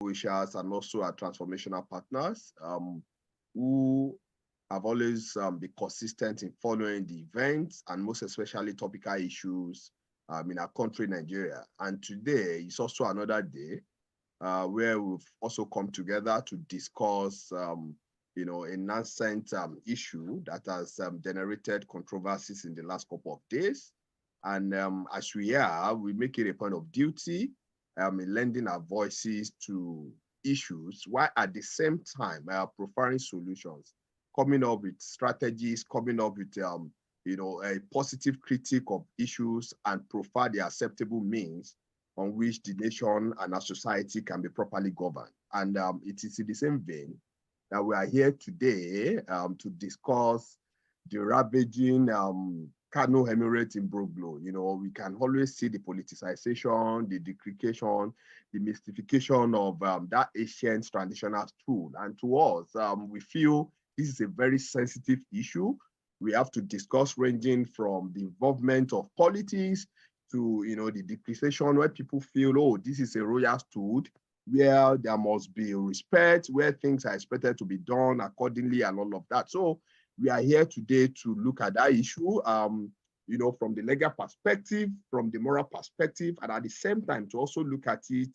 officials and also our transformational partners who have always been consistent in following the events and most especially topical issues in our country, Nigeria. And today is also another day where we've also come together to discuss, a nascent issue that has generated controversies in the last couple of days. And as we are, we make it a point of duty in lending our voices to issues, while at the same time profiling solutions, coming up with strategies, coming up with a positive critique of issues and profile the acceptable means on which the nation and our society can be properly governed. And it is in the same vein that we are here today to discuss the ravaging Kano Emirates Imbroglio. We can always see the politicization, the degradation, the mystification of that ancient traditional tool. And to us, we feel this is a very sensitive issue. We have to discuss ranging from the involvement of politics to the degradation where people feel, oh, this is a royal tool, where there must be respect, where things are expected to be done accordingly and all of that. So we are here today to look at that issue, from the legal perspective, from the moral perspective, and at the same time to also look at it,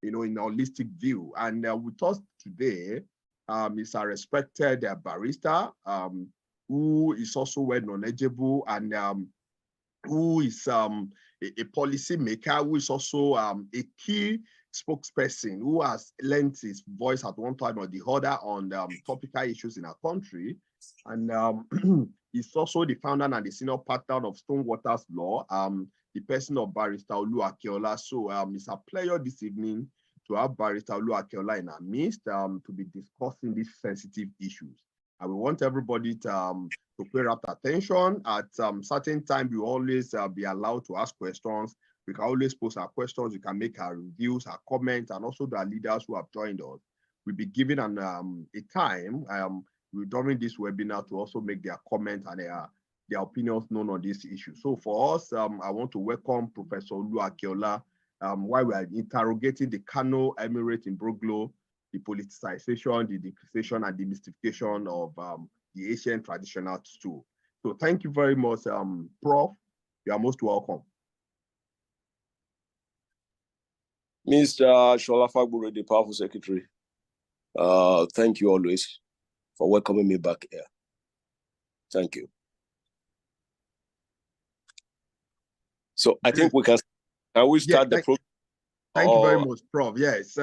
in a holistic view. And with us today is our respected barrister, who is also well knowledgeable and who is a policy maker, who is also a key spokesperson who has lent his voice at one time or the other on topical issues in our country. And he's also the founder and the senior partner of Stonewaters Law, the person of Barrister Olu Akinola. So it's a pleasure this evening to have Barrister Olu Akinola in our midst to be discussing these sensitive issues. And we want everybody to pay rapt attention. At certain time, we always be allowed to ask questions. We can always post our questions. We can make our reviews, our comments, and also the leaders who have joined us. We'll be given a time during this webinar to also make their comments and their opinions known on this issue. So for us, I want to welcome Professor Olu Akinola while we are interrogating the Kano Emirates Imbroglio, the politicization, the degradation, and demystification of the Asian traditional stool. So thank you very much, Prof. You are most welcome. Mr. Shola Fagbure, the powerful secretary, thank you always for welcoming me back here. Thank you. So I think we can we start the program? Thank you very much, Prof. Yes.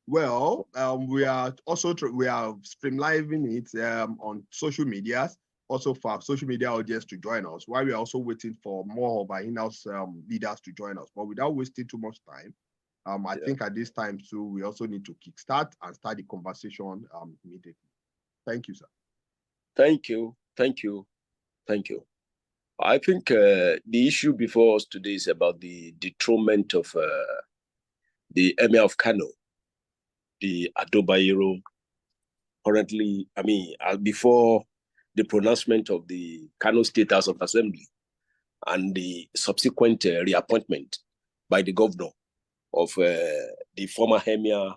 We are also we are streamlining it on social media, also for our social media audience to join us, while we are also waiting for more of our in-house leaders to join us. But without wasting too much time, I think at this time too, we also need to kickstart and start the conversation immediately. Thank you, sir. Thank you. Thank you. Thank you. I think the issue before us today is about the dethronement of the Emir of Kano, the Adobayero, currently, before the pronouncement of the Kano State House of Assembly and the subsequent reappointment by the governor of the former Emir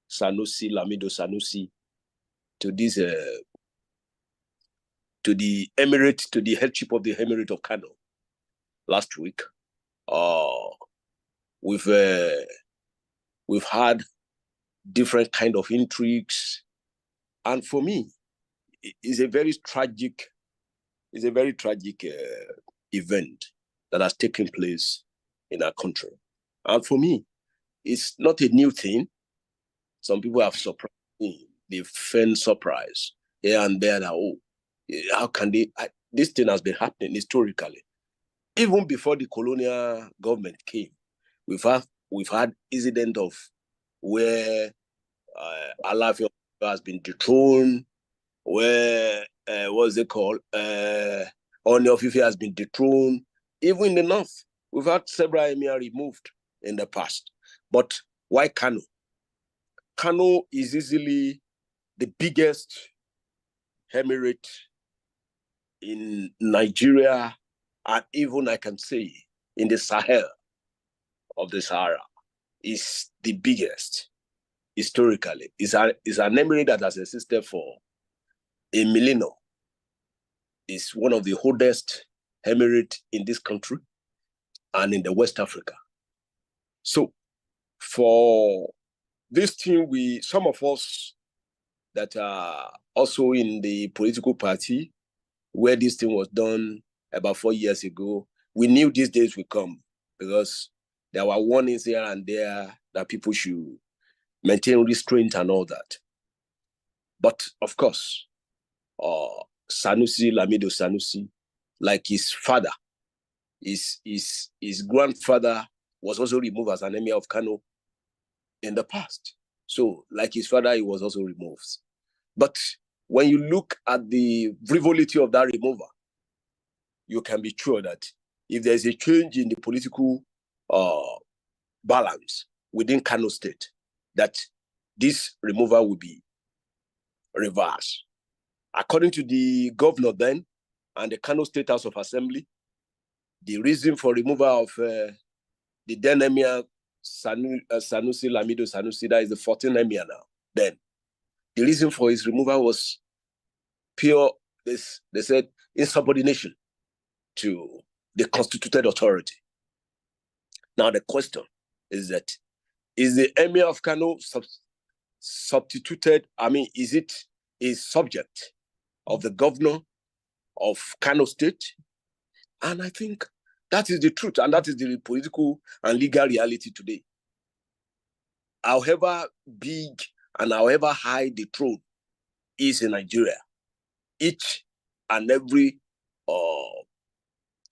Sanusi, Lamido Sanusi, to this, to the Emirate, to the headship of the Emirate of Kano last week. We've had different kind of intrigues, and for me, it's a very tragic event that has taken place in our country. And for me, it's not a new thing. Some people have surprised me. They felt surprise here and there that, oh, how can they? This thing has been happening historically. Even before the colonial government came, we've had incident of where Alaafin has been dethroned, where what's it called? Oni of Ife has been dethroned. Even in the north, we've had several emir removed in the past. But why Kano? Kano is easily the biggest emirate in Nigeria, and even I can say in the Sahel of the Sahara. Is the biggest. historically. It's an emirate that has existed for a millennium. It's one of the oldest emirates in this country and in the West Africa. So for this thing, some of us that are also in the political party where this thing was done about 4 years ago, we knew these days would come because there were warnings here and there that people should maintain restraint and all that. But of course, Sanusi, Lamido Sanusi, like his father, his grandfather was also removed as an emir of Kano in the past. So like his father, he was also removed. But when you look at the frivolity of that removal, you can be sure that if there's a change in the political balance within Kano State, that this removal will be reversed. According to the governor then and the Kano State House of Assembly, the reason for removal of the then emir Sanusi, Lamido Sanusi, that is the 14th emir now, then the reason for his removal was pure, they said, insubordination to the constituted authority. Now the question is that, is the emir of Kano substituted? I mean, is it a subject of the governor of Kano State? And I think that is the truth, and that is the political and legal reality today. However big and however high the throne is in Nigeria, each and every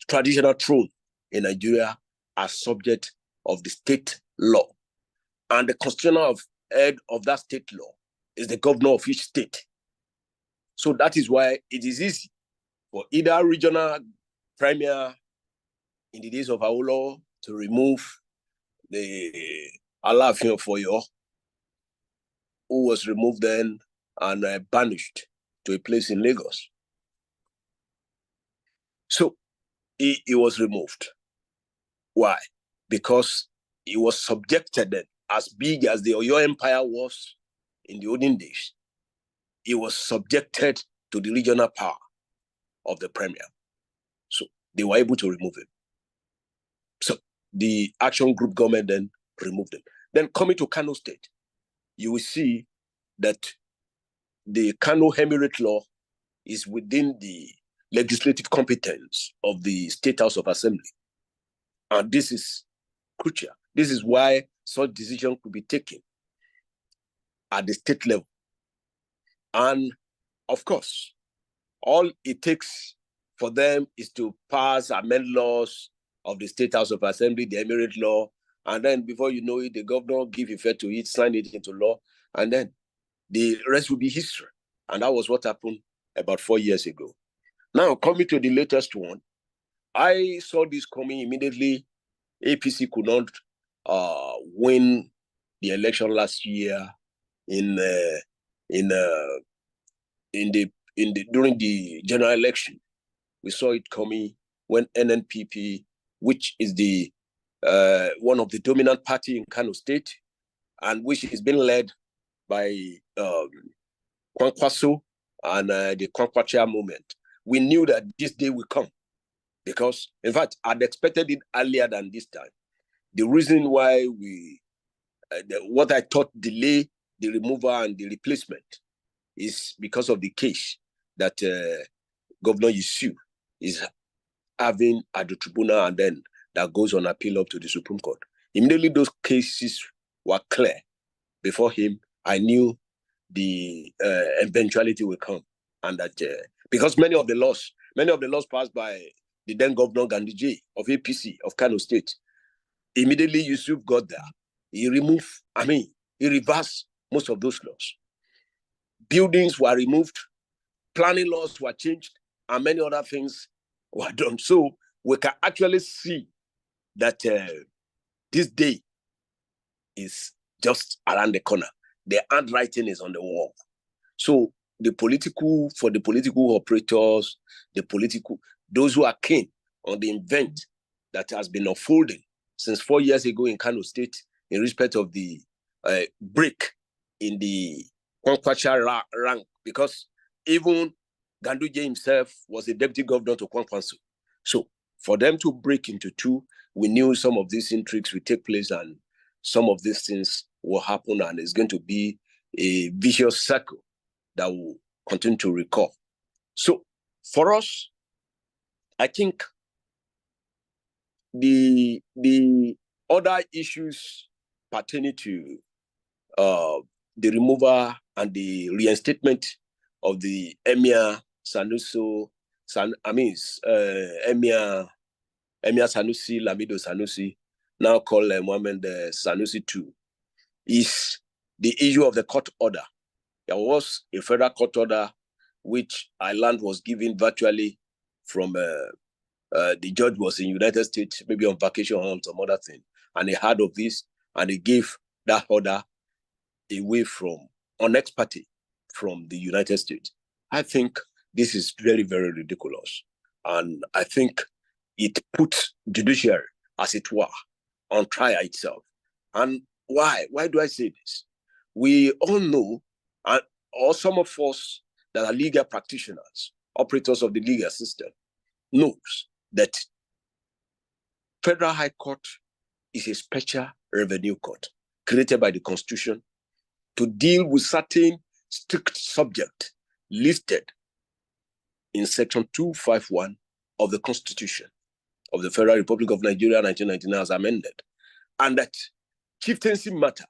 traditional throne in Nigeria are subject of the state law. And the constitutional head of that state law is the governor of each state. So that is why it is easy for either regional premier in the days of Olu to remove the Alaafin of Oyo, who was removed then and banished to a place in Lagos. So he was removed. Why? Because he was subjected then, as big as the Oyo Empire was in the olden days, he was subjected to the regional power of the premier. So they were able to remove him. So the action group government then removed him. Then coming to Kano State, you will see that the Kano Emirate law is within the legislative competence of the State House of Assembly. And this is crucial. This is why such decision could be taken at the state level. And of course, all it takes for them is to pass, amend laws of the State House of Assembly, the Emirate law, and then before you know it, the governor give effect to it, sign it into law, and then the rest will be history. And that was what happened about 4 years ago. Now, coming to the latest one, I saw this coming immediately. APC could not win the election last year during the general election. We saw it coming when NNPP, which is the one of the dominant party in Kano State, and which is being led by Kwankwaso and the Kwankwacha movement. We knew that this day will come because, in fact, I'd expected it earlier than this time. The reason why what I thought delay the removal and the replacement is because of the case that Governor Yusuf is having at the tribunal, and then that goes on appeal up to the Supreme Court. Immediately those cases were clear before him, I knew the eventuality will come. And that because many of the laws passed by the then Governor Gandhi of APC of Kano State, immediately Yusuf got there. He reversed most of those laws. Buildings were removed, planning laws were changed, and many other things were done. So we can actually see that this day is just around the corner. The handwriting is on the wall. So for the political operators, those who are keen on the event that has been unfolding since 4 years ago in Kano State in respect of the break in the Kwankwacha rank, because even Ganduje himself was a deputy governor to Kwankwaso. So for them to break into two, we knew some of these intrigues would take place and some of these things will happen, and it's going to be a vicious circle that will continue to recur. So for us, I think the other issues pertaining to the removal and the reinstatement of the Emir Sanusi, Emir Sanusi, Lamido Sanusi, now called Mohammed Sanusi II, is the issue of the court order. There was a federal court order which I learned was given virtually from the judge was in United States, maybe on vacation or some other thing, and he heard of this and he gave that order away from on ex parte from the United States. I think this is very, very ridiculous, and I think it puts judiciary, as it were, on trial itself. And why? Why do I say this? We all know, or some of us that are legal practitioners, operators of the legal system, knows that Federal High Court is a special revenue court created by the Constitution to deal with certain strict subjects listed in Section 251 of the Constitution of the Federal Republic of Nigeria, 1999, as amended. And that chieftaincy matter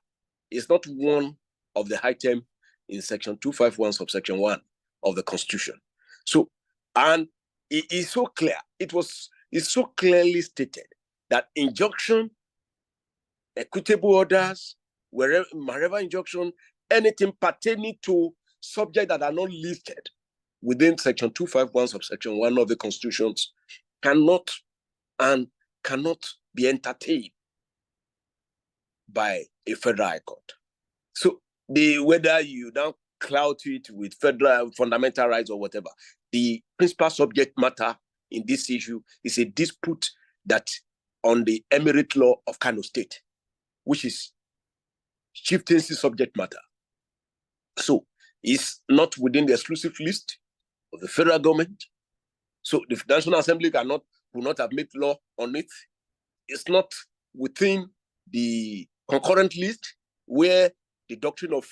is not one of the items in Section 251, subsection 1 of the Constitution. So, and it is so clear, it's so clearly stated that injunction, equitable orders, wherever injunction, anything pertaining to subjects that are not listed within Section 251, subsection 1 of the Constitutions cannot be entertained by a federal high court. So whether you now clout it with federal fundamental rights or whatever, the principal subject matter in this issue is a dispute that on the emirate law of Kano State, which is chieftaincy subject matter. So it's not within the exclusive list of the federal government. So the National Assembly will not have made law on it. It's not within the concurrent list where the doctrine of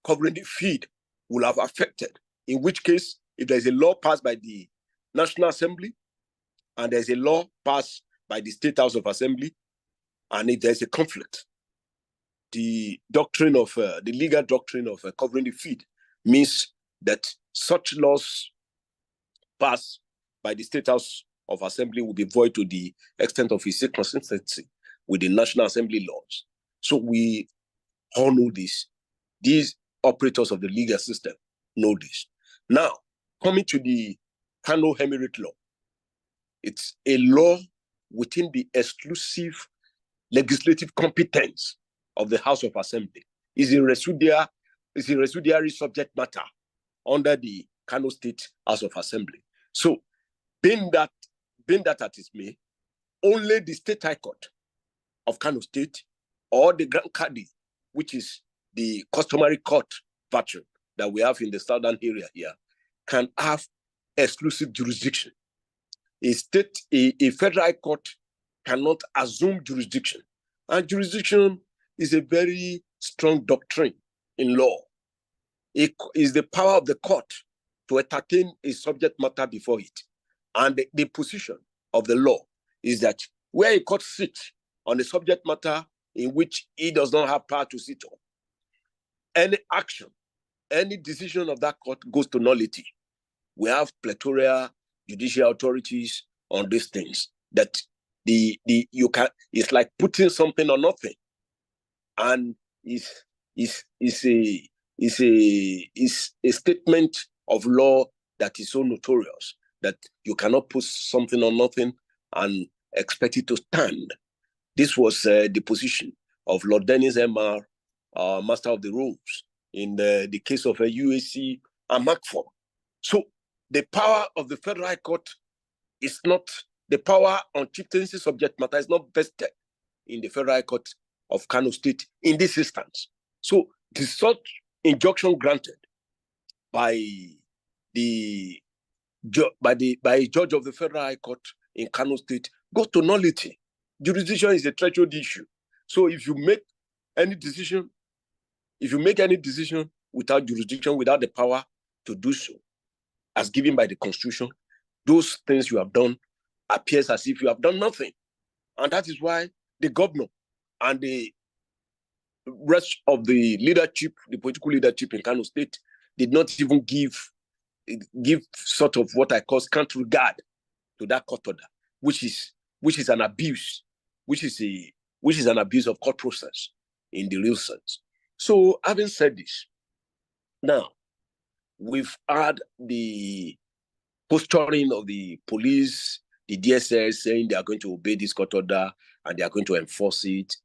covering the field will have affected. In which case, if there's a law passed by the National Assembly and there's a law passed by the State House of Assembly, and if there's a conflict, the legal doctrine of covering the field means that such laws passed by the State House of Assembly will be void to the extent of its inconsistency with the National Assembly laws. So we all know this. These operators of the legal system know this. Now, coming to the Kano Emirate law, it's a law within the exclusive legislative competence of the House of Assembly. It's a residuary subject matter under the Kano State House of Assembly. So, being that at its may, only the State High Court of Kano State or the Grand Kadi, which is the customary court pattern that we have in the southern area here, can have exclusive jurisdiction. A federal court cannot assume jurisdiction. And jurisdiction is a very strong doctrine in law. It is the power of the court to entertain a subject matter before it. And the position of the law is that where a court sits on the subject matter in which it does not have power to sit on, any action, any decision of that court goes to nullity. We have plethora judicial authorities on these things that it's like putting something on nothing, and it's a statement of law that is so notorious that you cannot put something on nothing and expect it to stand. This was the position of Lord Dennis MR, Master of the Rolls, in the case of a UAC and MACFOR. So the power of the Federal High Court is not, the power on chieftaincy subject matter is not vested in the Federal High Court of Kano State in this instance. So the such injunction granted by a judge of the Federal High Court in Kano State goes to nullity. Jurisdiction is a threshold issue. So if you make any decision without jurisdiction, without the power to do so, as given by the Constitution, those things you have done appears as if you have done nothing. And that is why the governor and the rest of the leadership, the political leadership in Kano State, did not even give sort of what I call scant regard to that court order, which is an abuse, which is an abuse of court process in the real sense. So having said this, now we've had the posturing of the police, the DSS saying they are going to obey this court order and they are going to enforce it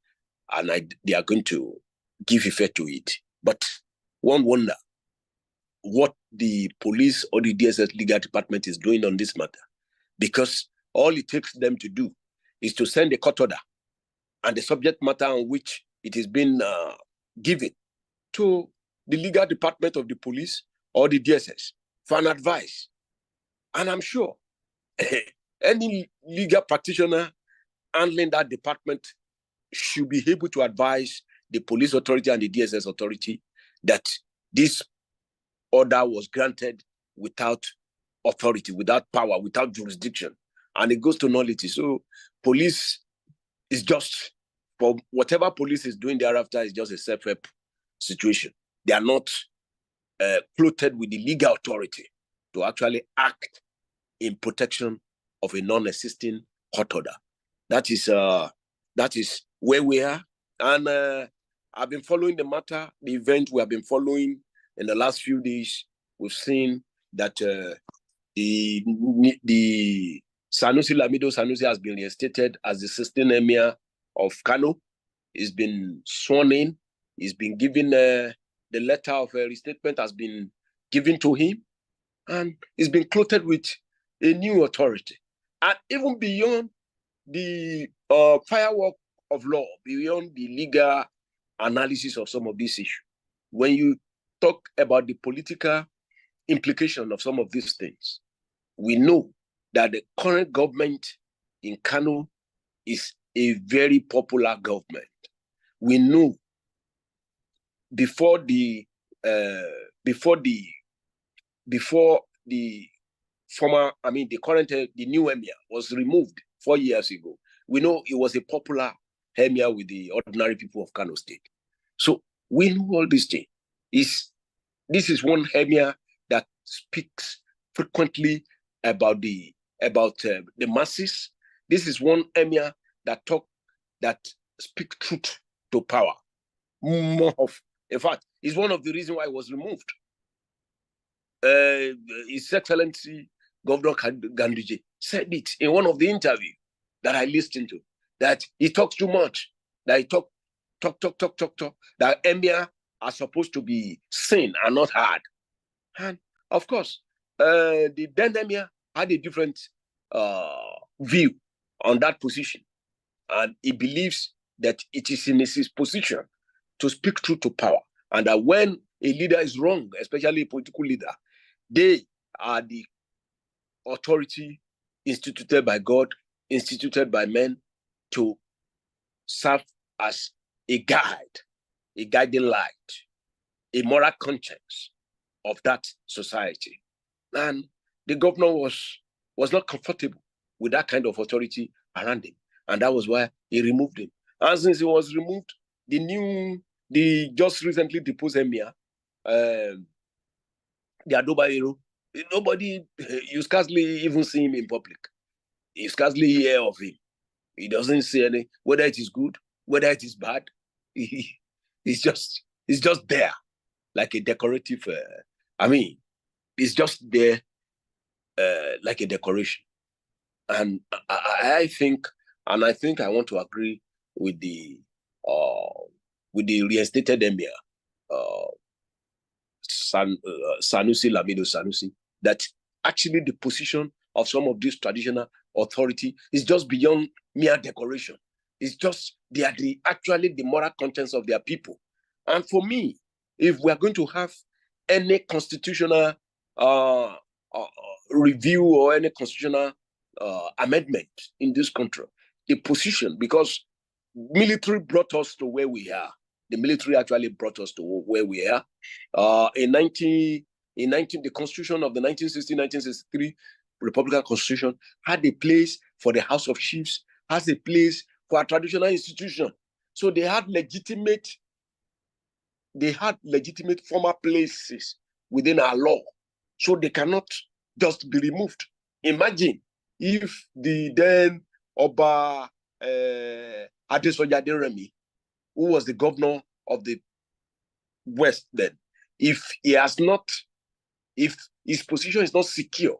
and they are going to give effect to it. But one wonder what the police or the DSS legal department is doing on this matter, because all it takes them to do is to send a court order and the subject matter on which it has been given to the legal department of the police or the DSS for an advice. And I'm sure any legal practitioner handling that department should be able to advise the police authority and the DSS authority that this order was granted without authority, without power, without jurisdiction, and it goes to nullity. So police is just, for whatever police is doing thereafter, is just a self-help situation. They are not clothed with the legal authority to actually act in protection of a non-existing court order. That is where we are. And I've been following the matter, the event we have been following in the last few days. We've seen that the Sanusi has been reinstated as the 16th Emir of Kano. He's been sworn in. He's been given the letter of restatement has been given to him, and he's been clothed with a new authority. And even beyond the firework of law, beyond the legal analysis of some of these issues, when you talk about the political implication of some of these things, we know that the current government in Kano is a very popular government. We know before the new emir was removed 4 years ago, we know it was a popular emir with the ordinary people of Kano State. So we know all these things. This is one emir that speaks frequently about the masses. This is one emir that speaks truth to power. In fact, it's one of the reasons why it was removed. His Excellency Governor Ganduje said it in one of the interviews that I listened to, that he talks too much, that he talk, that emir are supposed to be seen and not heard. And of course, the then emir had a different view on that position. And he believes that it is in his position to speak truth to power. And that when a leader is wrong, especially a political leader, they are the authority instituted by God, instituted by men to serve as a guide, a guiding light, a moral conscience of that society. And the governor was not comfortable with that kind of authority around him. And that was why he removed him. And since he was removed, the just recently deposed emir, the Adobayero, nobody, you scarcely even see him in public. You scarcely hear of him. He doesn't say anything, whether it is good, whether it is bad. He's just there, like a decorative. He's just there, like a decoration. And I think I want to agree with the reinstated emir, Sanusi Lamido Sanusi, that actually the position of some of this traditional authority is just beyond mere decoration. It's just they are actually the moral conscience of their people. And for me, if we are going to have any constitutional review or any constitutional amendment in this country, the position, because military brought us to where we are. The military actually brought us to where we are. The Constitution of the 1963 Republican Constitution had a place for the House of Chiefs, has a place for a traditional institution. So they had legitimate former places within our law. So they cannot just be removed. Imagine if the then Oba Adesoja Aderemi, who was the governor of the West then, if his position is not secure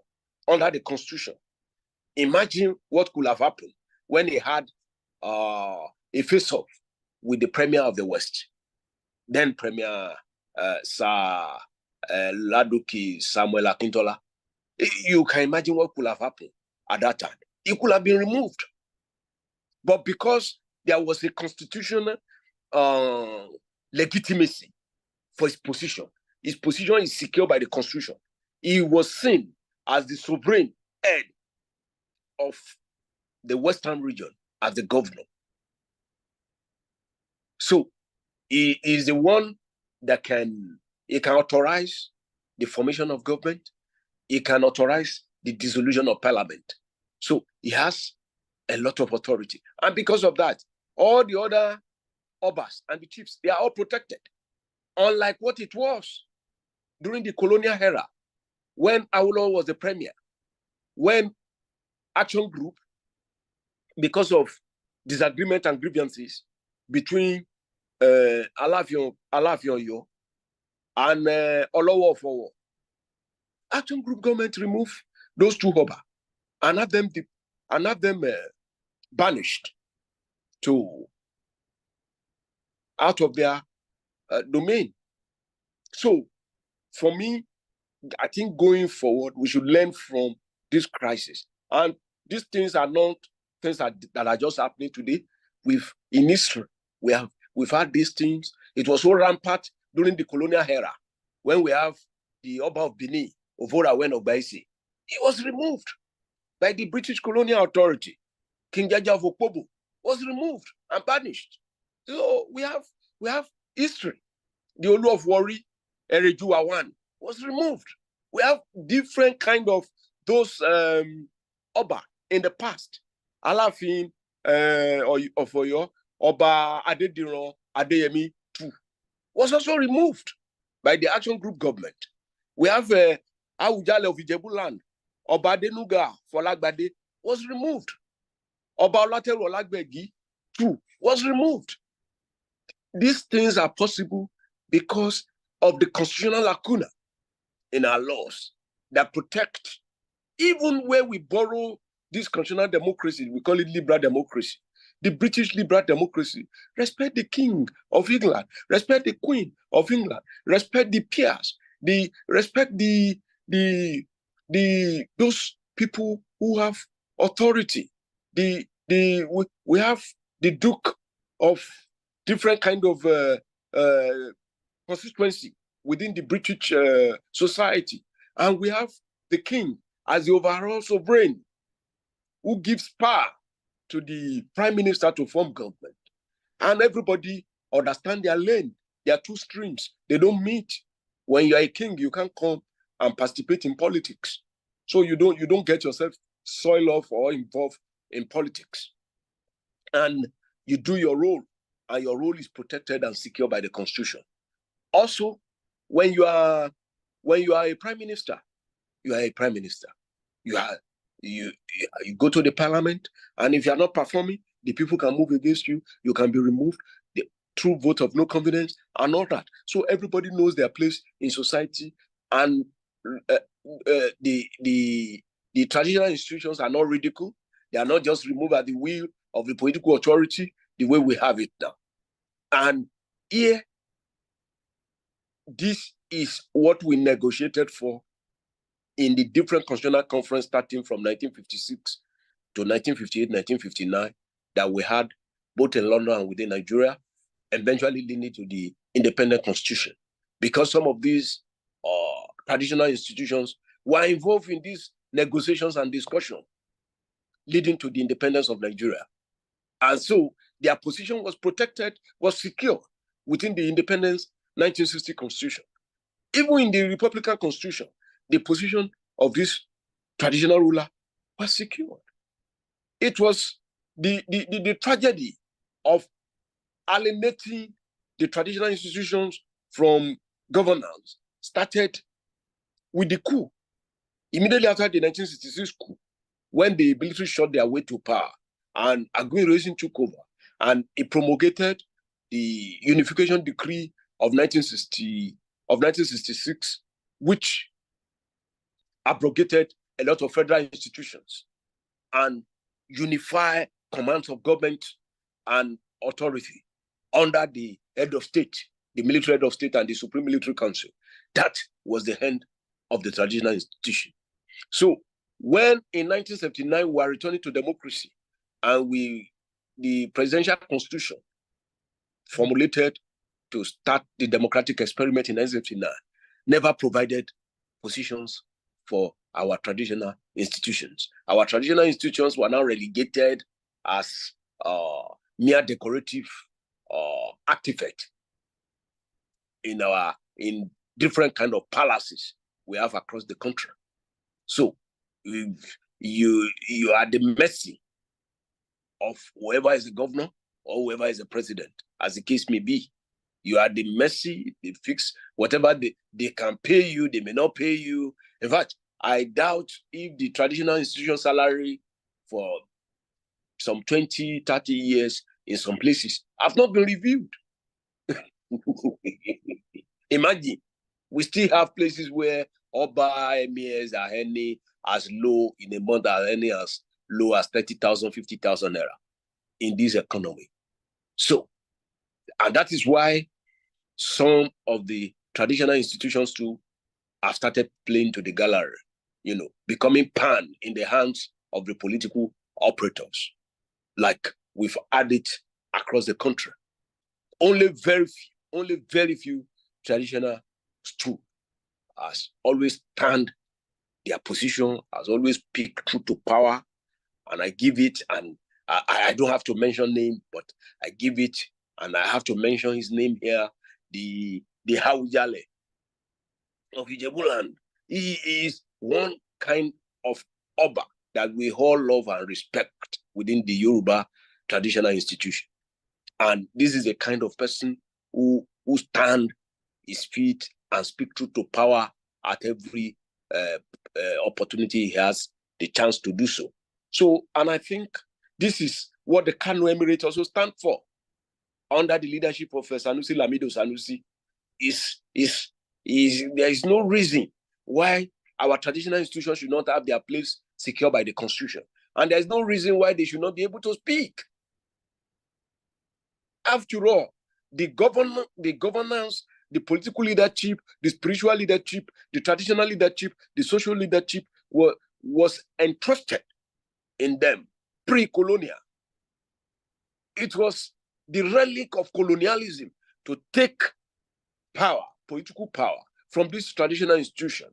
under the Constitution, imagine what could have happened when he had a face-off with the Premier of the West, then Premier Sir Ladoke Samuel Akintola. You can imagine what could have happened at that time. He could have been removed. But because there was a constitutional legitimacy for his position is secured by the Constitution. He was seen as the sovereign head of the Western region as the governor. So he is the one that can authorize the formation of government. He can authorize the dissolution of parliament. So he has a lot of authority. And because of that, all the other obas and the chiefs, they are all protected. Unlike what it was during the colonial era, when Awolowo was the premier, when Action Group, because of disagreement and grievances between Alaafin Oyo and Olowo of Owo, Action Group government removed those two oba and have them banished out of their domain. So, for me, I think going forward, we should learn from this crisis. And these things are not things that are just happening today. In history, we've had these things. It was so rampant during the colonial era when we have the Oba of Benin, Ovora-Wen Ogbaisi. He was removed by the British colonial authority. King Jaja of Okpobo was removed and banished. So we have history. The Olu of Warri, Ereju Awan, was removed. We have different kind of those Oba in the past. Alaafin of Oyo, Oba Adediran Adeyemi too, was also removed by the Action Group government. We have Awujale of Ijebuland, Oba Adenuga Folagbade was removed. Oba Olateru Olagbegi too was removed. These things are possible because of the constitutional lacuna in our laws that protect, even where we borrow this constitutional democracy, we call it liberal democracy. The British liberal democracy, respect the King of England, respect the Queen of England, respect the peers, respect those people who have authority. We have the Duke of different kind of constituency within the British society, and we have the King as the overall sovereign who gives power to the Prime Minister to form government. And everybody understand their lane. There are two streams. They don't meet. When you're a king, you can't come and participate in politics. So you don't get yourself soiled off or involved in politics. And you do your role, and your role is protected and secured by the Constitution. Also, when you are a prime minister, you are a prime minister. You go to the parliament, and if you are not performing, the people can move against you. You can be removed through vote of no confidence and all that. So everybody knows their place in society, and the traditional institutions are not ridiculed. They are not just removed at the will of the political authority the way we have it now. And here, this is what we negotiated for in the different constitutional conference starting from 1956 to 1958, 1959, that we had both in London and within Nigeria, eventually leading to the independent constitution. Because some of these traditional institutions were involved in these negotiations and discussions leading to the independence of Nigeria. And so their position was protected, was secure within the independence 1960 constitution. Even in the Republican constitution, the position of this traditional ruler was secured. It was the tragedy of alienating the traditional institutions from governance started with the coup. Immediately after the 1966 coup, when the military shot their way to power and Aguirre took over, and it promulgated the Unification Decree of 1966, which abrogated a lot of federal institutions and unified commands of government and authority under the head of state, the military head of state, and the Supreme Military Council. That was the end of the traditional institution. So when in 1979 we were returning to democracy, and the presidential constitution formulated to start the democratic experiment in 1979, never provided positions for our traditional institutions. Our traditional institutions were now relegated as mere decorative artifact in different kind of palaces we have across the country. So you are at the mercy of whoever is the governor or whoever is the president, as the case may be. You are at the mercy, they fix whatever they can pay you, they may not pay you. In fact, I doubt if the traditional institution salary for some 20, 30 years in some places have not been reviewed. Imagine, we still have places where Oba emirs are earning as low in a month, are earning as low as 30,000, 50,000 naira in this economy. So, and that is why some of the traditional institutions too have started playing to the gallery, becoming pan in the hands of the political operators, like we've had it across the country. Only very few traditional stool has always stand their position, has always picked through to power, and I give it, and I don't have to mention name, but I give it, and I have to mention his name here, the Haujale of Ijebuland. He is one kind of Oba that we all love and respect within the Yoruba traditional institution. And this is a kind of person who stand his feet and speak truth to power at every opportunity he has the chance to do so. So, and I think this is what the Kano Emirates also stand for, under the leadership of Sanusi Lamido Sanusi. There is no reason why our traditional institutions should not have their place secured by the Constitution. And there's no reason why they should not be able to speak. After all, the governance, the political leadership, the spiritual leadership, the traditional leadership, the social leadership was entrusted in them pre-colonial. It was the relic of colonialism to take power, political power, from this traditional institution.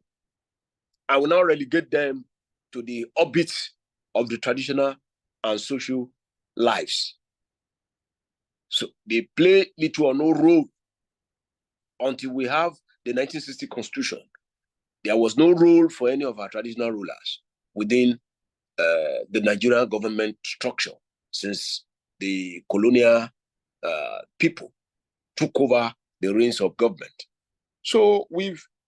I will now relegate them to the orbit of the traditional and social lives. So they play little or no role until we have the 1960 Constitution. There was no role for any of our traditional rulers within the Nigerian government structure since the colonial people took over the reins of government. So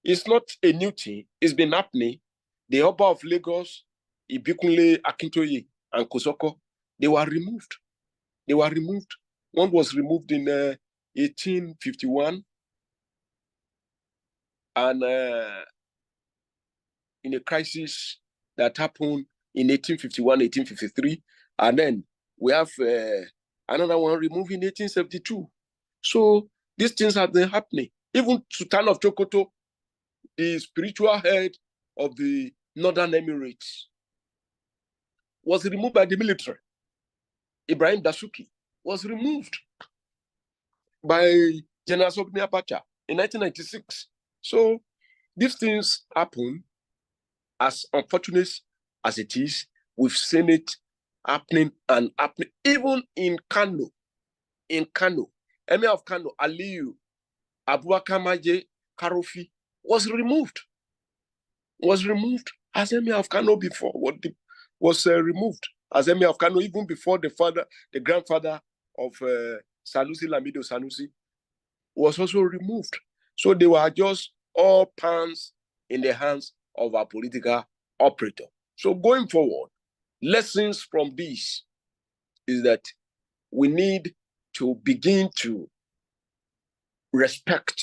it's not a new thing. It's been happening. The Oba of Lagos, Ibikunle Akintoye, and Kosoko, they were removed. One was removed in 1851, and in a crisis that happened in 1851, 1853, and then we have another one removed in 1872. So these things have been happening. Even Sultan of Sokoto, the spiritual head of the Northern Emirates, was removed by the military. Ibrahim Dasuki was removed by General Sogni Abacha in 1996. So these things happen. As unfortunate as it is, we've seen it happening and happening. Even in Kano, Emir of Kano, Aliyu Abubakar Maje Karofi was removed as Emir of Kano before. Was removed as Emir of Kano even before the grandfather of Sanusi, Lamido Sanusi, was also removed. So they were just all pawns in the hands of our political operator. So going forward, lessons from this is that we need to begin to respect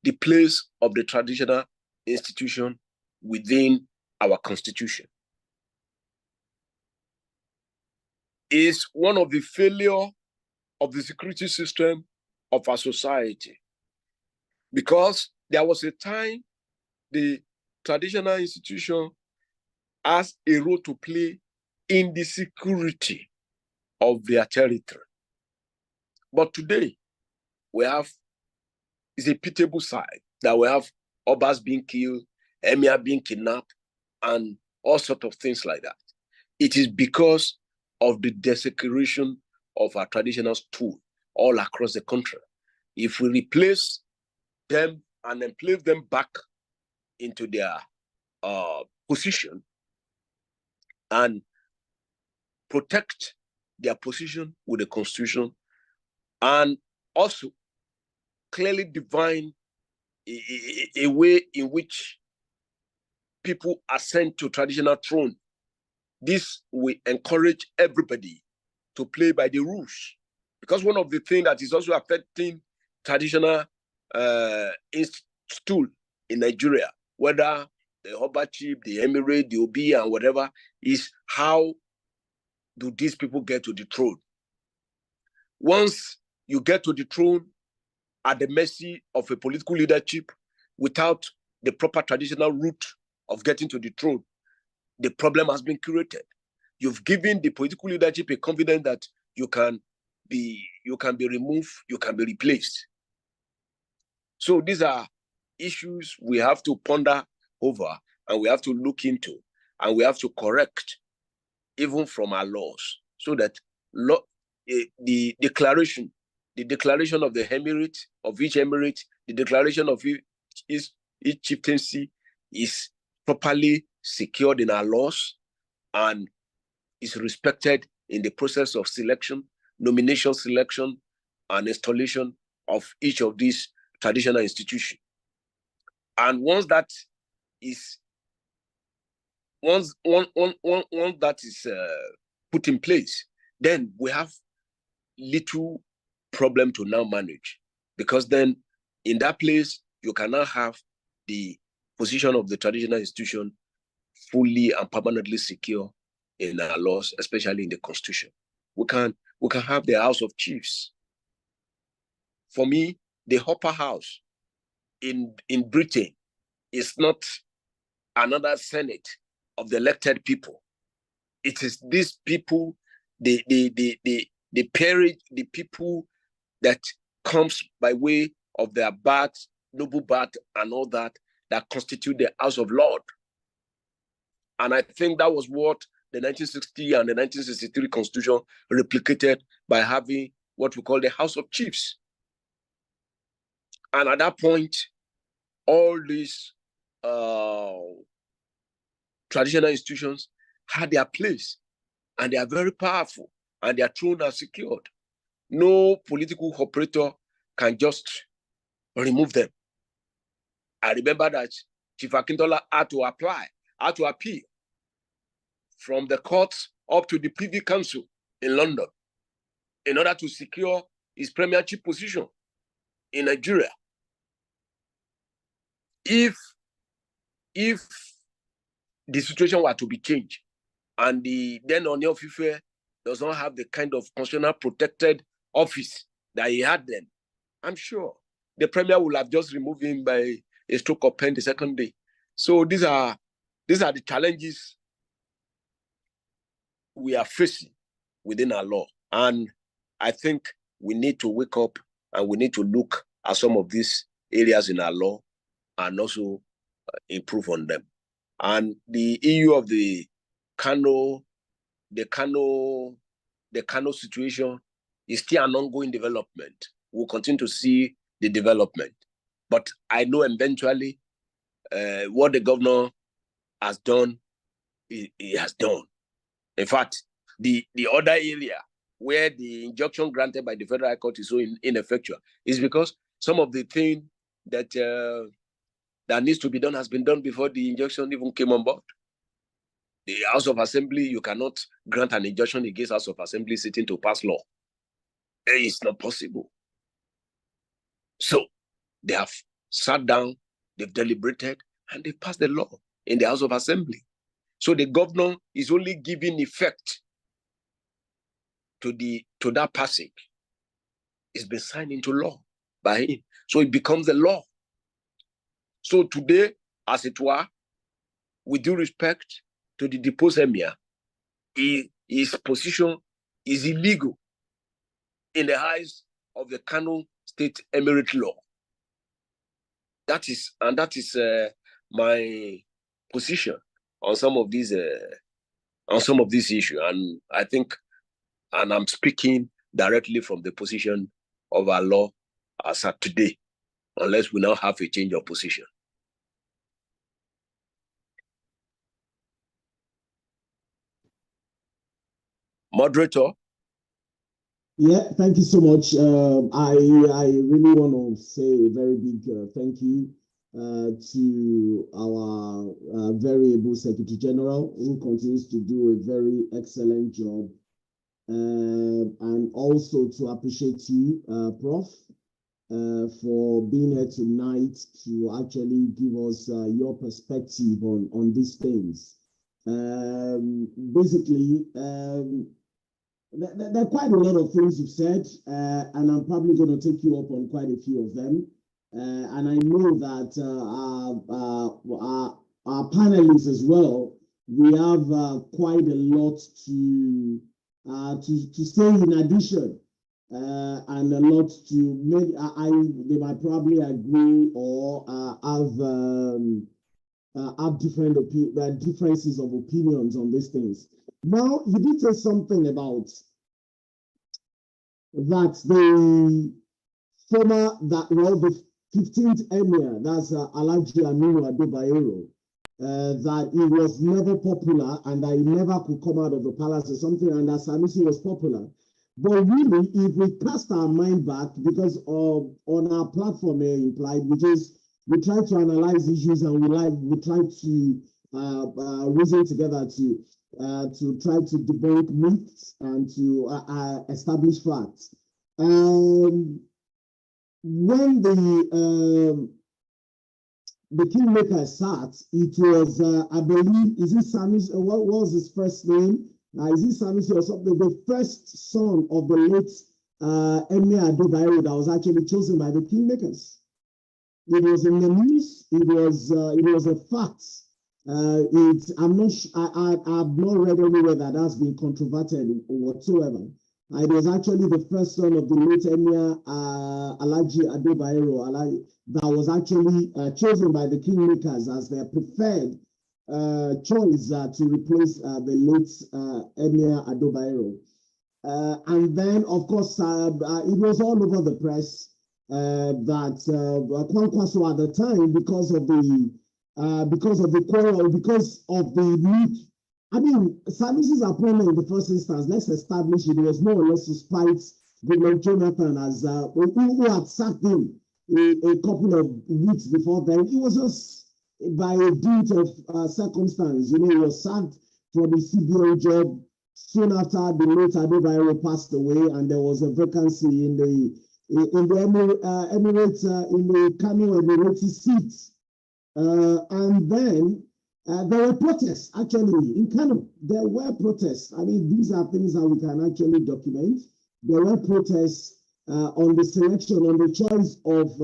the place of the traditional institution within our constitution. Is one of the failure of the security system of our society, because there was a time the traditional institution has a role to play in the security of their territory. But today, we have, it's a pitiable side that we have Obas being killed, Emir being kidnapped, and all sorts of things like that. It is because of the desecration of our traditional stool all across the country. If we replace them and then place them back into their position and protect their position with the Constitution, and also clearly define a way in which people ascend to traditional throne, this will encourage everybody to play by the rules. Because one of the things that is also affecting traditional stool in Nigeria, whether the Oba chief, the Emirate, the Obi, and whatever, is how do these people get to the throne? Once you get to the throne at the mercy of a political leadership without the proper traditional route of getting to the throne, the problem has been created. You've given the political leadership a confidence that you can be removed, you can be replaced. So these are issues we have to ponder over, and we have to look into, and we have to correct even from our laws, so that the declaration of the emirate, of each emirate, the declaration of each chieftaincy is properly secured in our laws and is respected in the process of selection, nomination selection, and installation of each of these traditional institutions. And once that is put in place, then we have little problem to now manage, because then in that place you can now have the position of the traditional institution fully and permanently secure in our laws, especially in the Constitution. We can have the House of Chiefs. For me, the upper house in Britain is not another Senate of the elected people. It is these people, the peerage, the people that comes by way of their birth, noble birth, and all that constitute the House of Lords. And I think that was what the 1960 and the 1963 Constitution replicated by having what we call the House of Chiefs. And at that point, all these traditional institutions had their place, and they are very powerful, and their throne are secured. No political operator can just remove them. I remember that Chief Akinola had to appeal from the courts up to the Privy Council in London in order to secure his premiership position in Nigeria. If the situation were to be changed, and the then Ooni of Ife does not have the kind of constitutional protected office that he had then, I'm sure the premier will have just removed him by a stroke of pen the second day. So these are the challenges we are facing within our law. And I think we need to wake up and we need to look at some of these areas in our law and also improve on them. And the issue of the Kano situation is still an ongoing development. We'll continue to see the development. But I know eventually what the governor has done, he has done. In fact, the other area where the injunction granted by the Federal High Court is so ineffectual is because some of the things that that needs to be done has been done before the injunction even came on board. The House of Assembly, you cannot grant an injunction against House of Assembly sitting to pass law. It's not possible. So they have sat down, they've deliberated, and they passed the law in the House of Assembly. So the governor is only giving effect to that passage. It's been signed into law by him. So it becomes a law. So today, as it were, with due respect to the deposed emir, his position is illegal in the eyes of the Kano State Emirate law. That is my position on some of these issues, and I think, and I'm speaking directly from the position of our law as at today, unless we now have a change of position. Moderator. Yeah, thank you so much. I really want to say a very big thank you to our very able Secretary General, who continues to do a very excellent job, and also to appreciate you, Prof, for being here tonight to actually give us your perspective on these things. Basically, there are quite a lot of things you've said, and I'm probably going to take you up on quite a few of them. And I know that our panelists as well, we have quite a lot to say in addition, and a lot to make. They might probably agree or have different differences of opinions on these things. Now, you did say something about that the the 15th emir, that's Alhaji Aminu Ado Bayero, that he was never popular and that he never could come out of the palace or something, and that Sanusi was popular. But really, if we cast our mind back, because on our platform here in PLIDE, we try to analyze issues and we try to reason together to try to debunk myths and to establish facts. When the kingmaker sat, it was, I believe, is it Sanusi? What was his first name? Is it Sanusi or something? The first son of the late Emir Ado Bayero that was actually chosen by the kingmakers. It was in the news. It was a fact. I'm not read anywhere that has been controverted whatsoever. It was actually the first son of the late Emir Alhaji Ado Bayero that was actually chosen by the kingmakers as their preferred choice to replace the late Emir Ado Bayero. And then, of course, it was all over the press that Kwankwaso at the time, because of the quarrel, because of the need. I mean, Sanusi's appointment in the first instance, let's establish it was more or less to spite Goodluck Jonathan, as who had sacked him a couple of weeks before then. It was just by a dint of circumstance. You know, he was sacked from the CBO job soon after the late Ado Bayero passed away, and there was a vacancy in the Emirates, in the Kano Emirates seat. And then there were protests, actually, in Kano. There were protests. I mean, these are things that we can actually document. There were protests on the selection, on the choice of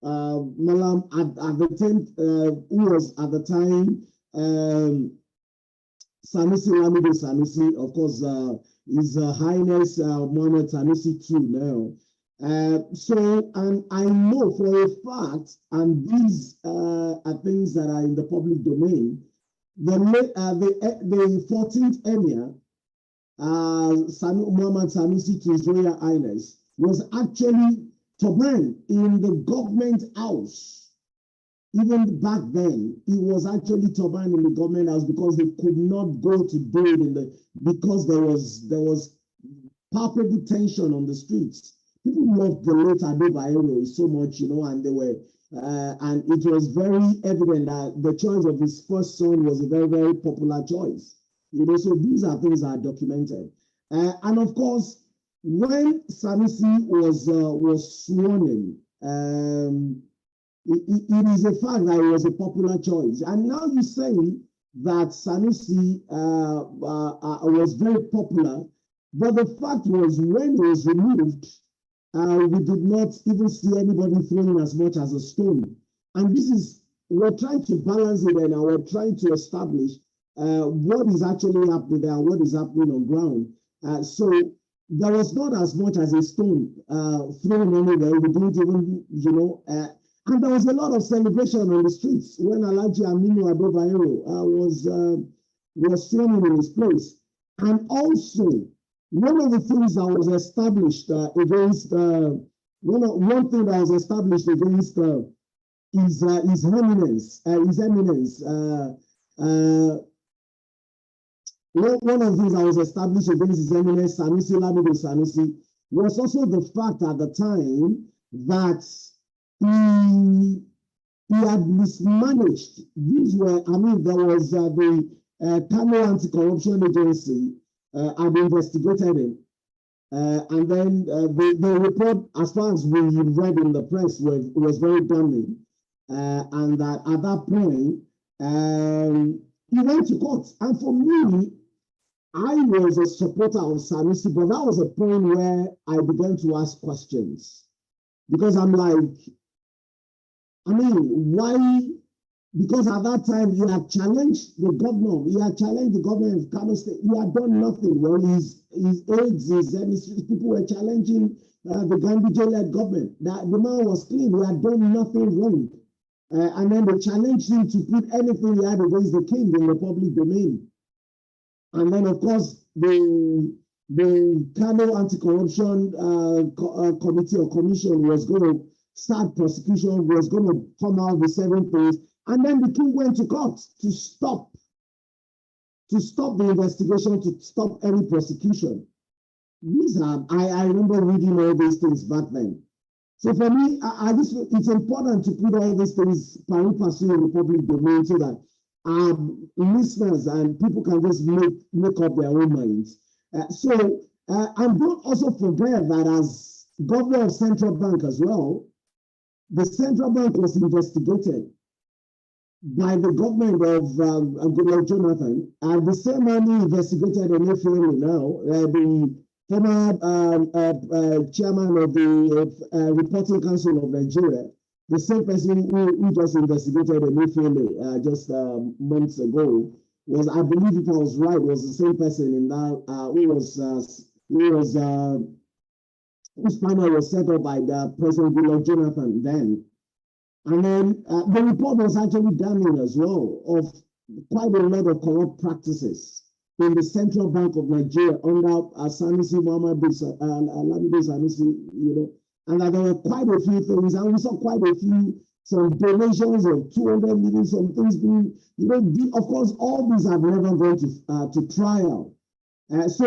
Malam at the time, who was at the time Sanusi Lamido Sanusi. Of course, His Highness Mohammed Sanusi II now. So, and I know for a fact, and these are things that are in the public domain, the 14th Emir, Mohammed Sanusi to His Royal Highness, was actually turbaned in the government house. Even back then, he was actually turbaned in the government house because they could not go to do it because there was palpable tension on the streets. People loved the late Ado Bayero so much, and they were, and it was very evident that the choice of his first son was a very, very popular choice. So these are things that are documented. And of course, when Sanusi was sworn in, it is a fact that it was a popular choice. And now you say that Sanusi was very popular, but the fact was when he was removed, we did not even see anybody throwing as much as a stone. And this is, we're trying to balance it, and we're trying to establish what is actually happening there and what is happening on ground. So there was not as much as a stone thrown anywhere. We didn't even, and there was a lot of celebration on the streets when Alhaji Aminu Ado Bayero was swimming in his place. And also, one of the things that was established against one thing that was established against his eminence. One of the things that was established against his eminence, Sanusi Lamido Sanusi, was also the fact at the time that he had mismanaged. These were, there was the Kano Anti-Corruption Agency had investigated him. And then the report, as far as we read in the press, was very damning. And that at that point, he went to court. And for me, I was a supporter of Sanusi, but that was a point where I began to ask questions. Because I'm like, why? Because at that time, he had challenged the governor. He had challenged the government of Kano State. He had done nothing. Well, his aides, his emissaries, people were challenging the Gandhi-led government. That the man was clean. He had done nothing wrong. And then they challenged him to put anything he had against the king in the public domain. And then, of course, the Kano Anti-Corruption Committee or Commission was going to start prosecution, was going to come out with 7 things. And then the king went to court to stop the investigation, to stop any prosecution. These are, I remember reading all these things back then. So for me, it's important to put all these things pari passu in the public domain so that listeners and people can just make up their own minds. And don't also forget that as governor of Central Bank as well, the Central Bank was investigated by the government of Goodluck Jonathan, and the same man who investigated Emefiele now, the former chairman of the Reporting Council of Nigeria, the same person who just investigated Emefiele just months ago, was, I believe if I was right, was the same person in that whose panel was set up by the President Goodluck Jonathan then. And then the report was actually damning as well of quite a lot of corrupt practices in the Central Bank of Nigeria under Sanusi Muhammad Lamido Sanusi, and that there were quite a few things, and we saw quite a few, some donations of 200 million, some things being, of course, all these have never gone to trial. This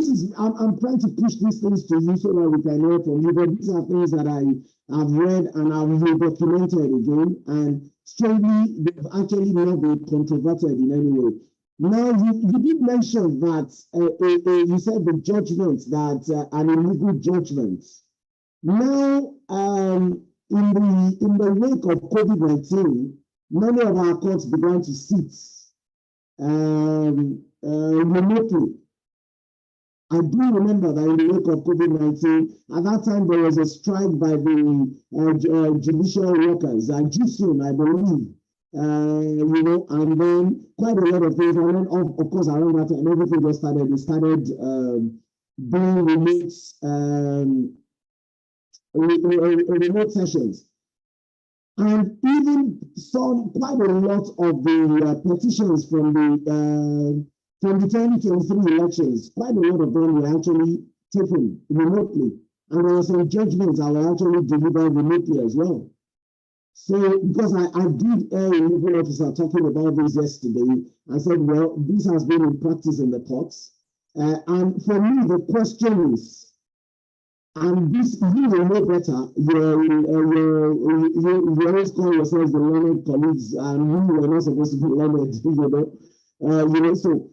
is, I'm trying to push these things to you so that we can hear from you, but these are things that I have read and I've documented again, and strangely, they've actually not been controverted in any way. Now, you did mention that, you said the judgment, that an illegal judgment. Now, in the wake of COVID-19, many of our courts began to sit remotely. I do remember that in the wake of COVID-19, at that time there was a strike by the judicial workers, JUSUN, I believe, you know, and then quite a lot of things. And then, of course, around that time, everything just started. They started doing remote sessions. And even quite a lot of the petitions from the 2023 elections, quite a lot of them were actually taken remotely. And there were some judgments that were actually delivered remotely as well. So, because I did hear a legal officer talking about this yesterday, I said, well, this has been in practice in the courts. And for me, the question is, and this, you will know better, you always call yourselves the learned colleagues, and you are not supposed to be learned, you know, so,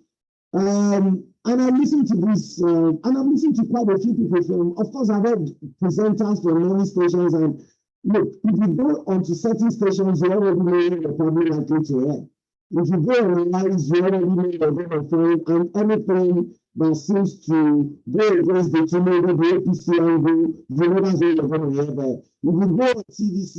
and I listened to this, and I've listened to quite a few people from, of course, I've heard presenters from many stations, and look, if you go onto certain stations, you already know you're probably likely to hear. If you go online, you already know you're going to find, and anything that seems to go against the Tinubu, the APC angle, you know that's what you're going to hear there. If you go on TVC,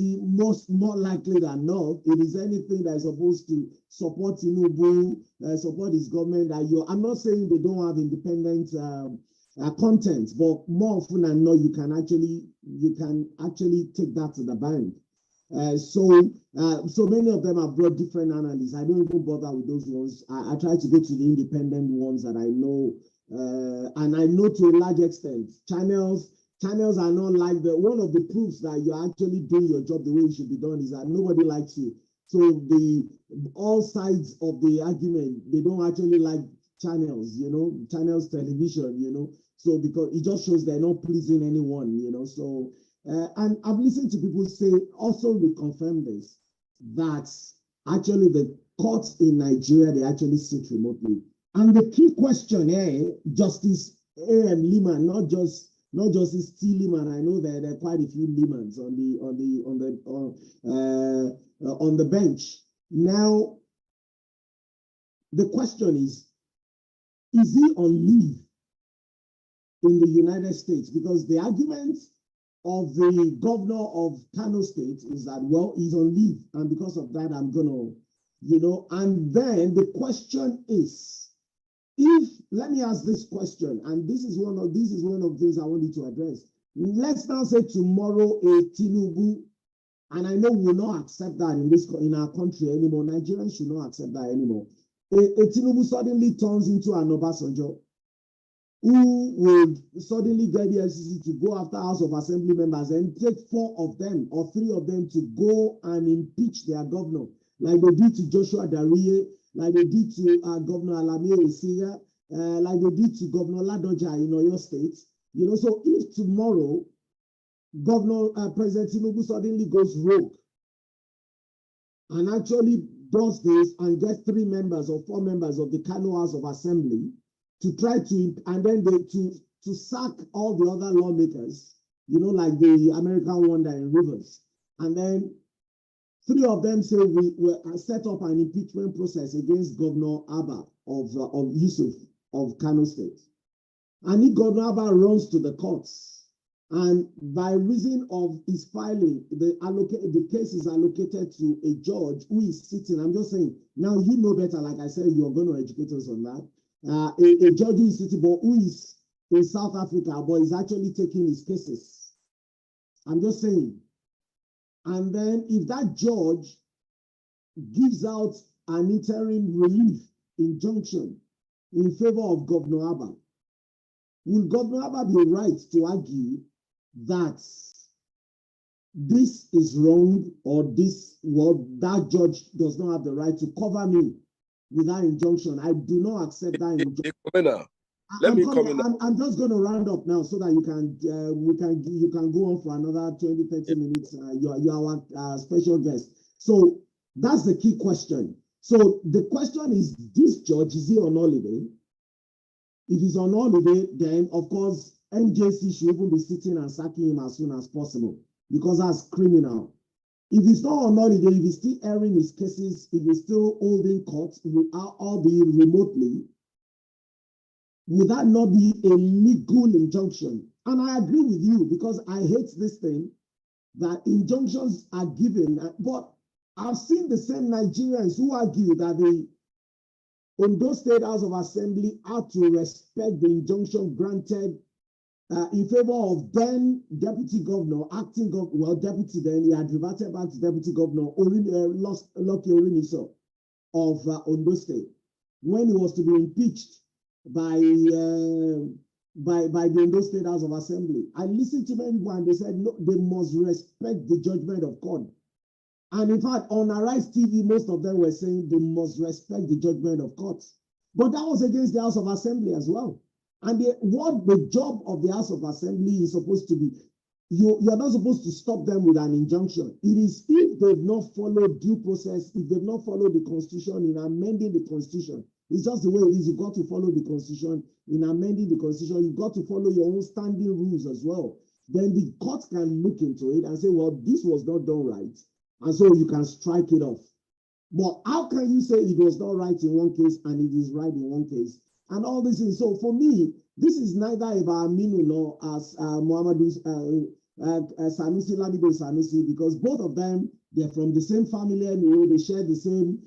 more likely than not, it is anything that is supposed to support Tinubu, support his government. I'm not saying they don't have independent content, but more often than not, you can actually take that to the bank. So many of them have brought different analyses. I don't even bother with those ones. I try to go to the independent ones that I know, and I know to a large extent. Channels are not like one of the proofs that you're actually doing your job the way it should be done is that nobody likes you. So all sides of the argument, they don't actually like channels, you know, channels television, you know. So because it just shows they're not pleasing anyone, you know. So and I've listened to people say, also we confirm this, that actually the courts in Nigeria, they actually sit remotely. And the key question here, Justice A.M. Liman, not Justice T. Liman. I know that there are quite a few Limans on the bench. Now, the question is he on leave in the United States? Because the argument of the governor of Kano State is that, well, he's on leave, and because of that, I'm gonna, you know. And then the question is, let me ask this question, and this is one of the things I want you to address. Let's now say tomorrow a Tinubu, and I know we will not accept that in our country anymore. Nigerians should not accept that anymore. A Tinubu suddenly turns into an Obasanjo, who would suddenly get the FCC to go after House of Assembly members and take 4 of them or 3 of them to go and impeach their governor, like they did to Joshua Dariye, like they did to Governor Alami Esiga, like they did to Governor Ladoja in Oyo State. You know, so if tomorrow President Tinubu suddenly goes rogue and actually does this and gets 3 members or 4 members of the Kano House of Assembly to try to, and then to sack all the other lawmakers, you know, like the American one in Rivers, and then 3 of them say we set up an impeachment process against Governor Abba of Yusuf of Kano State. And if Governor Abba runs to the courts, and by reason of his filing, the case is allocated to a judge who is sitting, I'm just saying, now you know better, like I said, you're going to educate us on that. A judge who is sitting, but who is in South Africa, but is actually taking his cases. I'm just saying. And then if that judge gives out an interim relief injunction in favor of Governor Abba, will Governor Abba be right to argue that this is wrong, or that judge does not have the right to cover me with that injunction? I do not accept that injunction. I'm just going to round up now so that you can go on for another 20-30 minutes. You're our special guest. So that's the key question. So the question is, this judge, is he on holiday? If he's on holiday, then of course NJC should even be sitting and sacking him as soon as possible, because that's criminal. If he's not on holiday, if he's still airing his cases, if he's still holding courts, all be remotely, would that not be a legal injunction? And I agree with you, because I hate this thing that injunctions are given, but I've seen the same Nigerians who argue that the Ondo State House of Assembly had to respect the injunction granted in favor of then Deputy Governor, acting governor, well, Deputy then, he had reverted back to Deputy Governor Lucky Oriniso of Ondo State, when he was to be impeached by the Ondo State House of Assembly. I listened to many people and they said, no, they must respect the judgment of God. And in fact, on Arise TV, most of them were saying they must respect the judgment of courts. But that was against the House of Assembly as well. And what the job of the House of Assembly is supposed to be, you're not supposed to stop them with an injunction. It is if they've not followed due process, if they've not followed the Constitution in amending the Constitution. It's just the way it is. You've got to follow the Constitution in amending the Constitution. You've got to follow your own standing rules as well. Then the court can look into it and say, well, this was not done right. And so you can strike it off. But how can you say it was not right in one case and it is right in one case? And all this is, so for me, this is neither about Aminu nor as Muhammadu Sanusi, Lamido Sanusi, because both of them, they're from the same family anyway, they share the same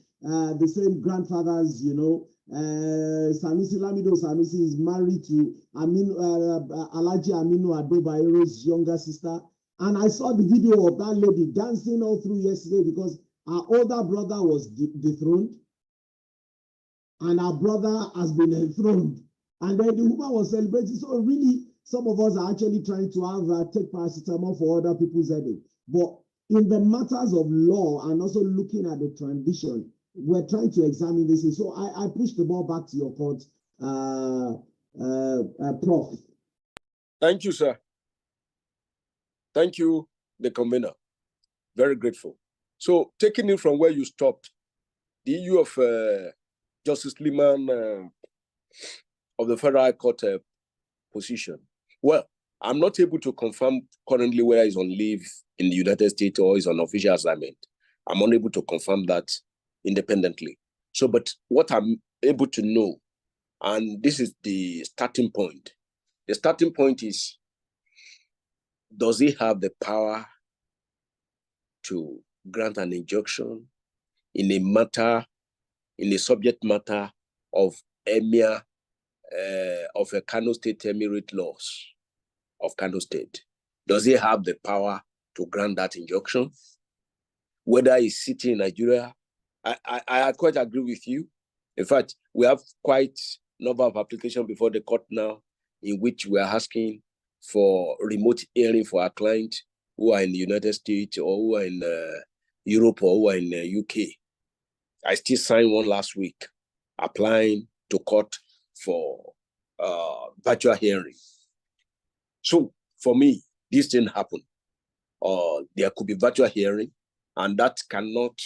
grandfathers, you know. Sanusi, Lamido Sanusi is married to Alhaji Aminu Adebayo's younger sister. And I saw the video of that lady dancing all through yesterday because her older brother was dethroned and her brother has been enthroned. And then the woman was celebrating. So really, some of us are actually trying to have take paracetamol for other people's headache. But in the matters of law and also looking at the transition, we're trying to examine this. So I push the ball back to your court, Prof. Thank you, sir. Thank you, the convener. Very grateful. So taking it from where you stopped, the issue of Justice Liman of the Federal High Court position. Well, I'm not able to confirm currently whether he's on leave in the United States or is on official assignment. I'm unable to confirm that independently. So, but what I'm able to know, and this is the starting point. The starting point is, does he have the power to grant an injunction in a matter, in a subject matter of Emir, of a Kano State Emirate laws of Kano State? Does he have the power to grant that injunction? Whether he's sitting in Nigeria, I quite agree with you. In fact, we have quite a number of applications before the court now in which we are asking for remote hearing for our clients who are in the United States or who are in Europe or who are in the UK. I still signed one last week applying to court for virtual hearing. So for me, this didn't happen. There could be virtual hearing, and that cannot,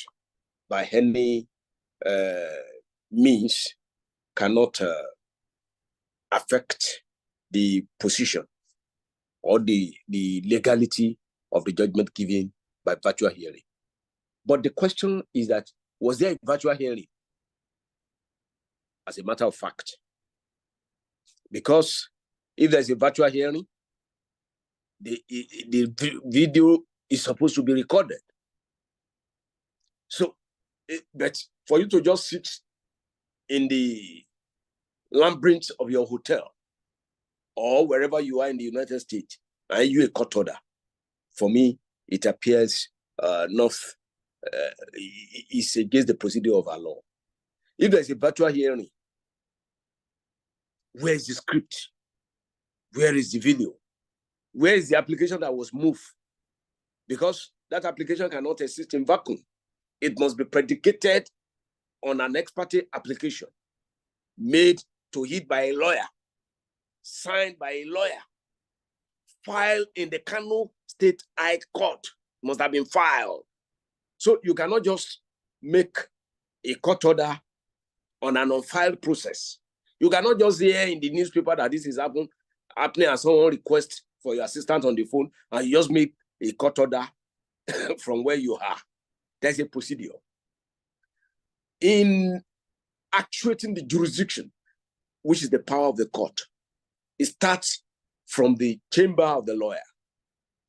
by any means, cannot affect the position or the legality of the judgment given by virtual hearing. But the question is that, was there a virtual hearing? As a matter of fact, because if there's a virtual hearing, the video is supposed to be recorded. So, but for you to just sit in the labyrinth of your hotel or wherever you are in the United States and you a court order, for me, it appears it's against the procedure of our law. If there's a virtual hearing, where is the script? Where is the video? Where is the application that was moved? Because that application cannot exist in vacuum. It must be predicated on an ex parte application made to it by a lawyer, signed by a lawyer, filed in the Kano State High Court. Must have been filed. So you cannot just make a court order on an unfiled process. You cannot just hear in the newspaper that this is happening and someone requests for your assistant on the phone and you just make a court order from where you are. There's a procedure. In actuating the jurisdiction, which is the power of the court, it starts from the chamber of the lawyer.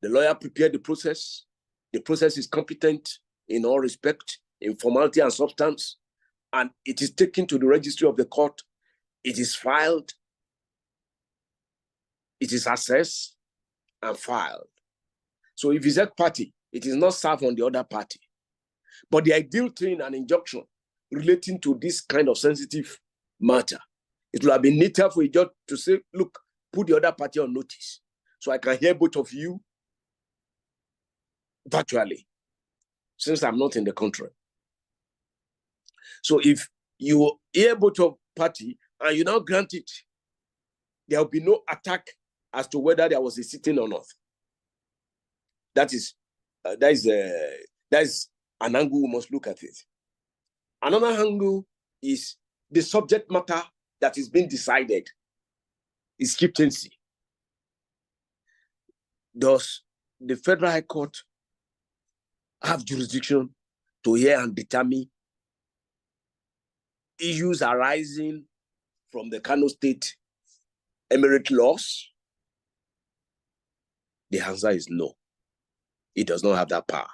The lawyer prepared the process is competent, in all respect, in formality and substance, and it is taken to the registry of the court. It is filed, it is assessed and filed. So if it's a party, it is not served on the other party. But the ideal thing, an injunction relating to this kind of sensitive matter, it would have been neater for a judge to say, look, put the other party on notice so I can hear both of you virtually, since I'm not in the country. So if you hear both of party and you now grant it, there will be no attack as to whether there was a sitting or not. That is an angle we must look at it. Another angle is the subject matter that is being decided is chieftaincy. Does the Federal High Court have jurisdiction to hear and determine issues arising from the Kano State Emirate laws? The answer is no. It does not have that power.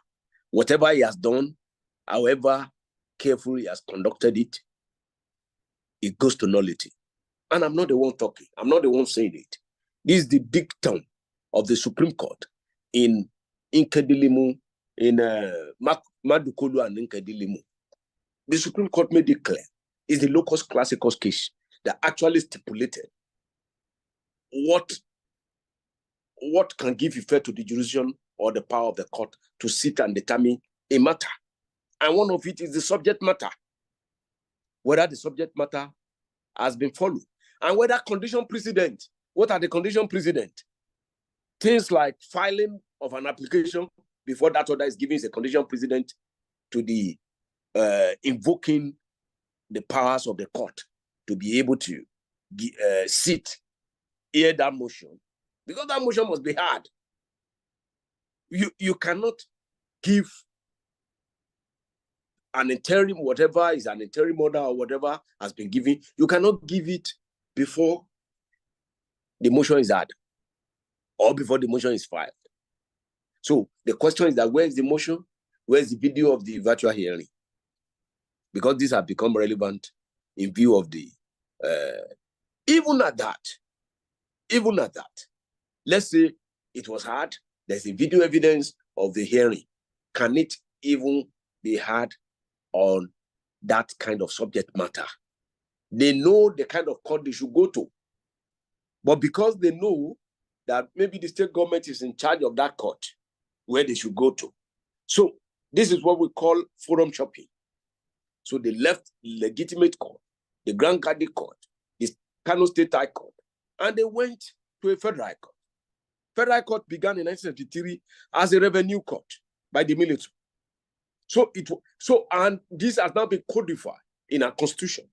Whatever he has done, however carefully he has conducted it, it goes to nullity. And I'm not the one talking. I'm not the one saying it. This is the dictum of the Supreme Court in Nkedilimu, in Madukolu and Nkedilimu. The Supreme Court made it clear. It's the locus classicus case that actually stipulated what can give effect to the jurisdiction or the power of the court to sit and determine a matter. And one of it is the subject matter, whether the subject matter has been followed, and whether condition precedent. What are the condition precedent? Things like filing of an application before that order is given is a condition precedent to the invoking the powers of the court to be able to hear that motion, because that motion must be heard. You cannot give an interim, whatever is an interim order or whatever has been given, you cannot give it before the motion is heard or before the motion is filed. So the question is that where is the motion? Where is the video of the virtual hearing? Because these have become relevant in view of the, even at that, let's say it was heard, there's a video evidence of the hearing. Can it even be heard on that kind of subject matter? They know the kind of court they should go to. But because they know that maybe the state government is in charge of that court where they should go to. So this is what we call forum shopping. So they left legitimate court, the Grand Gadi Court, the Kano State High Court, and they went to a Federal High Court. Federal High Court began in 1973 as a revenue court by the military. And this has now been codified in our constitution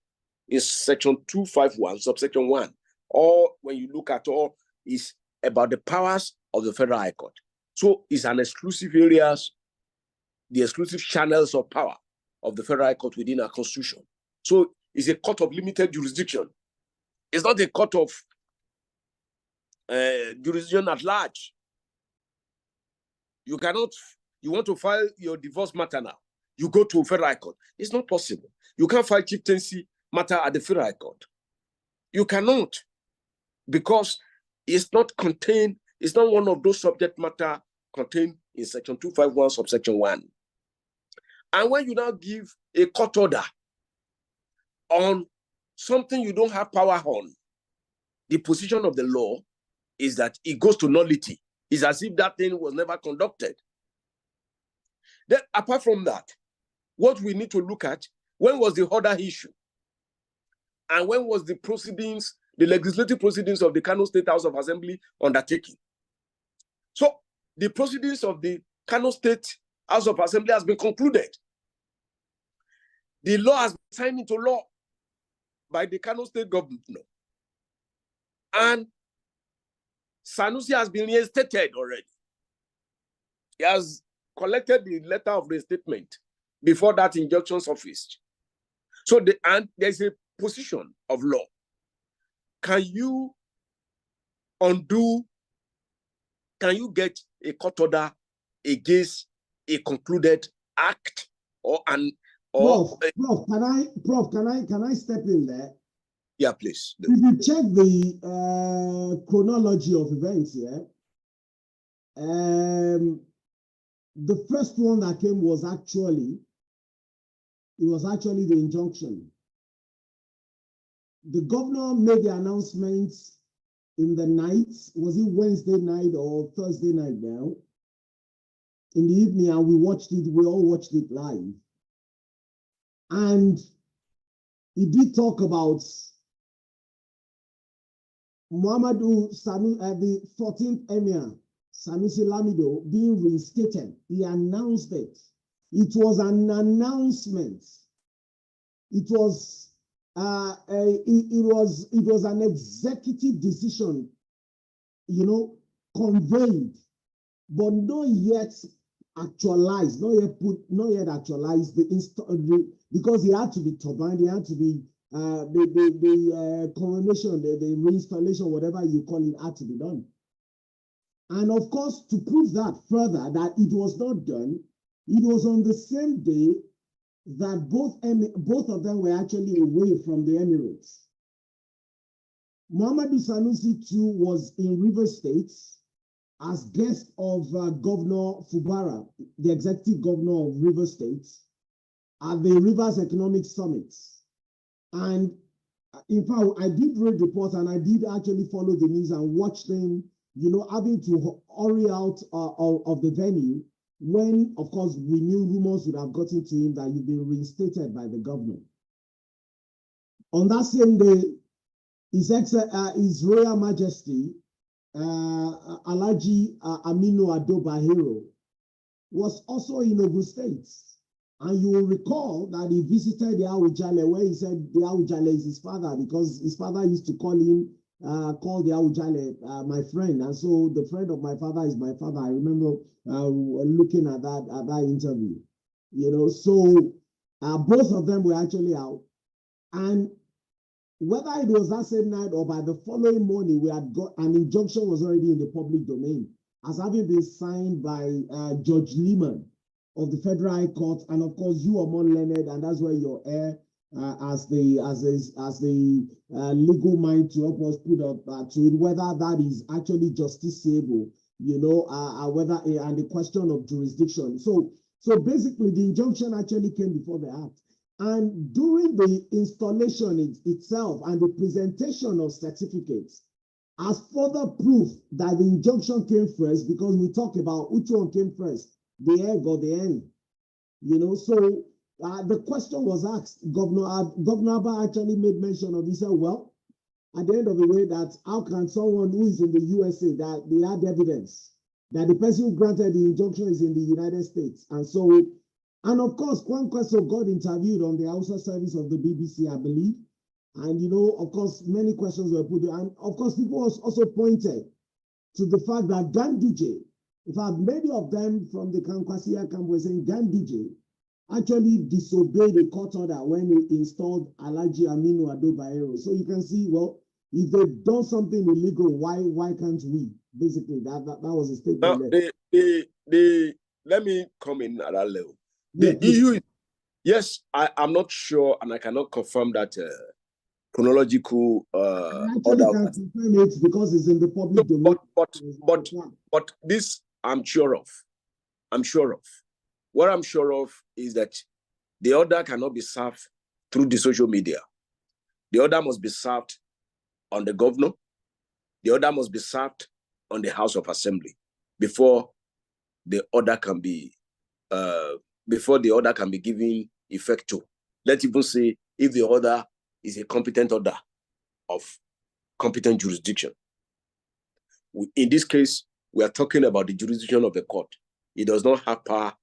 in section 251, subsection 1. Or when you look at all, is about the powers of the Federal High Court. So it's an exclusive areas, the exclusive channels of power of the Federal High Court within our constitution. So it's a court of limited jurisdiction. It's not a court of jurisdiction at large. You want to file your divorce matter now, you go to a Federal High Court. It's not possible. You can't file chieftaincy matter at the Federal High Court. You cannot, because it's not contained, it's not one of those subject matter contained in section 251, subsection 1. And when you now give a court order on something you don't have power on, the position of the law is that it goes to nullity. It's as if that thing was never conducted. Then, apart from that, what we need to look at, when was the order issue? And when was the proceedings, the legislative proceedings of the Kano State House of Assembly undertaken? So the proceedings of the Kano State House of Assembly has been concluded. The law has been signed into law by the Kano State government. And Sanusi has been reinstated already. He has collected the letter of reinstatement before that injunction surfaced. So there's a position of law. Can you get a court order against a concluded act or an Prof, can I step in there? Yeah, please. If you check the chronology of events here, the first one that came was actually the injunction. The governor made the announcement in the night. Was it Wednesday night or Thursday night now? In the evening, and we all watched it live. And he did talk about Muhammadu Sanu, the 14th Emir, Sanusi Lamido, being reinstated. He announced it. It was an announcement. It was an executive decision, conveyed, but not yet actualized, not yet actualized because he had to be turbined, he had to be the coronation, the reinstallation, whatever you call it, had to be done. And of course, to prove that further, that it was not done, it was on the same day that both of them were actually away from the Emirates. Muhammadu Sanusi too was in Rivers State as guest of Governor Fubara, the executive governor of Rivers State, at the Rivers Economic Summit. And in fact, I did read reports and I did actually follow the news and watch them, having to hurry out of the venue when, of course, we knew rumors would have gotten to him that he'd been reinstated by the government. On that same day, His Royal Majesty, Alhaji Aminu Ado Bayero, was also in Ogun State. And you will recall that he visited the Awujale, where he said the Awujale is his father, because his father used to call the Awujale my friend. And so the friend of my father is my father. I remember looking at that interview. So both of them were actually out. And whether it was that same night or by the following morning, we had got an injunction was already in the public domain as having been signed by Judge Lehman of the Federal High Court, and of course you are more learned, and that's where your heir as the legal mind to help us put up to it, whether that is actually justiciable, whether and the question of jurisdiction. So basically, the injunction actually came before the act. And during the installation itself and the presentation of certificates, as further proof that the injunction came first, because we talk about which one came first, the egg or the hen, So the question was asked. Governor Abba actually made mention of. He said, "Well, at the end of the day, that how can someone who is in the USA that they had evidence that the person who granted the injunction is in the United States?" And so. And of course, Kwan Kweso got interviewed on the Hausa service of the BBC, I believe. And, of course, many questions were put. And of course, people also pointed to the fact that Ganduje, in fact, many of them from the Kankwasiya camp were saying Ganduje actually disobeyed the court order when he installed Alhaji Aminu Ado Bayero. So you can see, well, if they've done something illegal, why can't we? Basically, that was a statement. Now, let me come in at that level. The EU, yes, I'm not sure, and I cannot confirm that chronological order. I can confirm it because it's in the public domain. But this I'm sure of. What I'm sure of is that the order cannot be served through the social media. The order must be served on the governor. The order must be served on the House of Assembly before the order can be given effect to. Let's even say if the order is a competent order of competent jurisdiction. In this case, we are talking about the jurisdiction of the court. It does not have power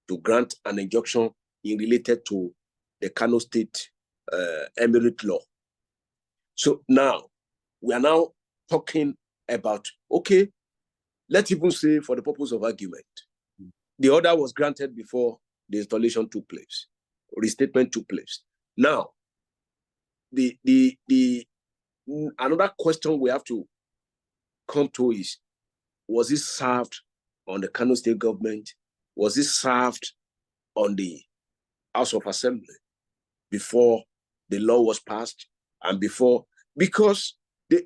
to grant an injunction related to the Kano State Emirate law. So now, we are now talking about, okay, let's even say for the purpose of argument, the order was granted before the installation took place, restatement took place. Now, another question we have to come to is, was it served on the Kano State government? Was it served on the House of Assembly before the law was passed and because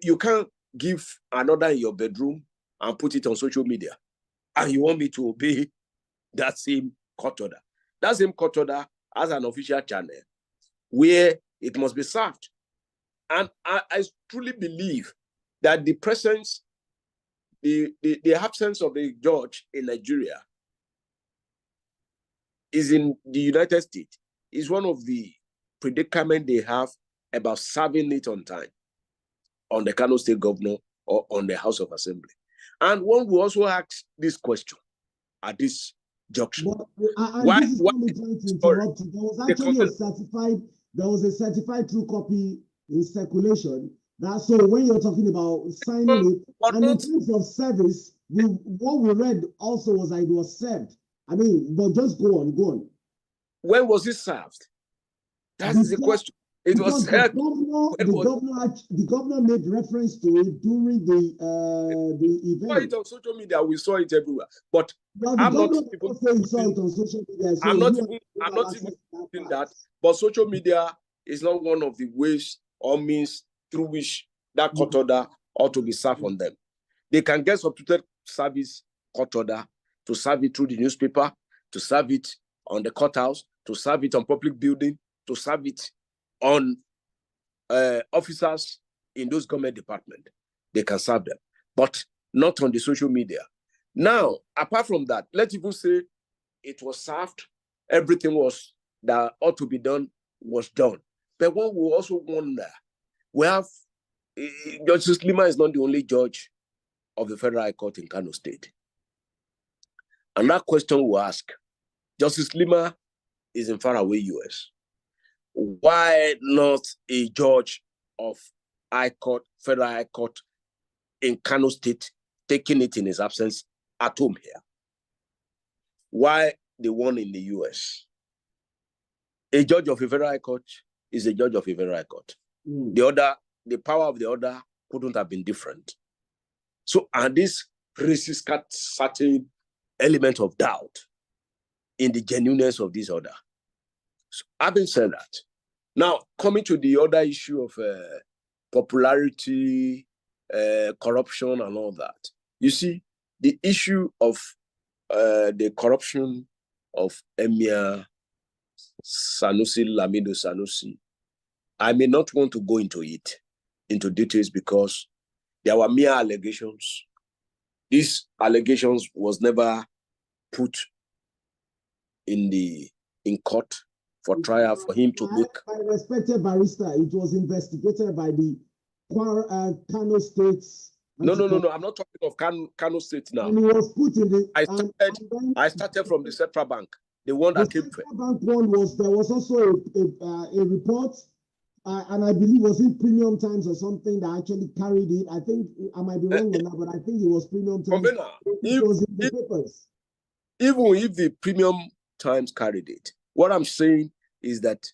you can't give an order in your bedroom and put it on social media. And you want me to obey that same court order. That same court order has an official channel where it must be served. And I truly believe that the presence, the absence of the judge in Nigeria is in the United States is one of the predicament they have about serving it on time on the Kano State governor or on the House of Assembly. And one will also ask this question at this junction. Why? This is what I'm trying to interrupt you. There was actually there was a certified true copy in circulation. That's so when you're talking about signing it, and in terms of service, what we read also was that it was served. I mean, but just go on. When was it served? That is the question. It was served. The governor made reference to it during the event. We saw it on social media. We saw it everywhere. But I'm not even saying it on social media. So I'm not even saying that. But social media is not one of the ways or means through which that court order ought to be served on them. They can get substituted service court order to serve it through the newspaper, to serve it on the courthouse, to serve it on public building, to serve it on officers in those government departments. They can serve them, but not on the social media. Now, apart from that, let's even say it was served, everything was that ought to be done was done. But one will also wonder, we have, Justice Lima is not the only judge of the Federal High Court in Kano State. And that question will ask, Justice Lima is in faraway US. Why not a judge of High Court, Federal High Court in Kano State, taking it in his absence at home here? Why the one in the US? A judge of a Federal High Court is a judge of a Federal High Court. The power of the order couldn't have been different. So, and this raises certain element of doubt in the genuineness of this order. So, having said that, now coming to the other issue of popularity, corruption, and all that, you see, the issue of the corruption of Emir Sanusi, Lamido Sanusi, I may not want to go into details because there were mere allegations. These allegations was never put in court for trial for him to look. By respected barrister, it was investigated by the Kano State. No. I'm not talking of Kano State now. And it was put in the. I started from the Central Bank, the one that came first. The Central Bank one was there was also a report, and I believe was in Premium Times or something that actually carried it. I think I might be wrong on that, but I think it was Premium Times. It was in the papers. Even if the Premium Times carried it, what I'm saying is that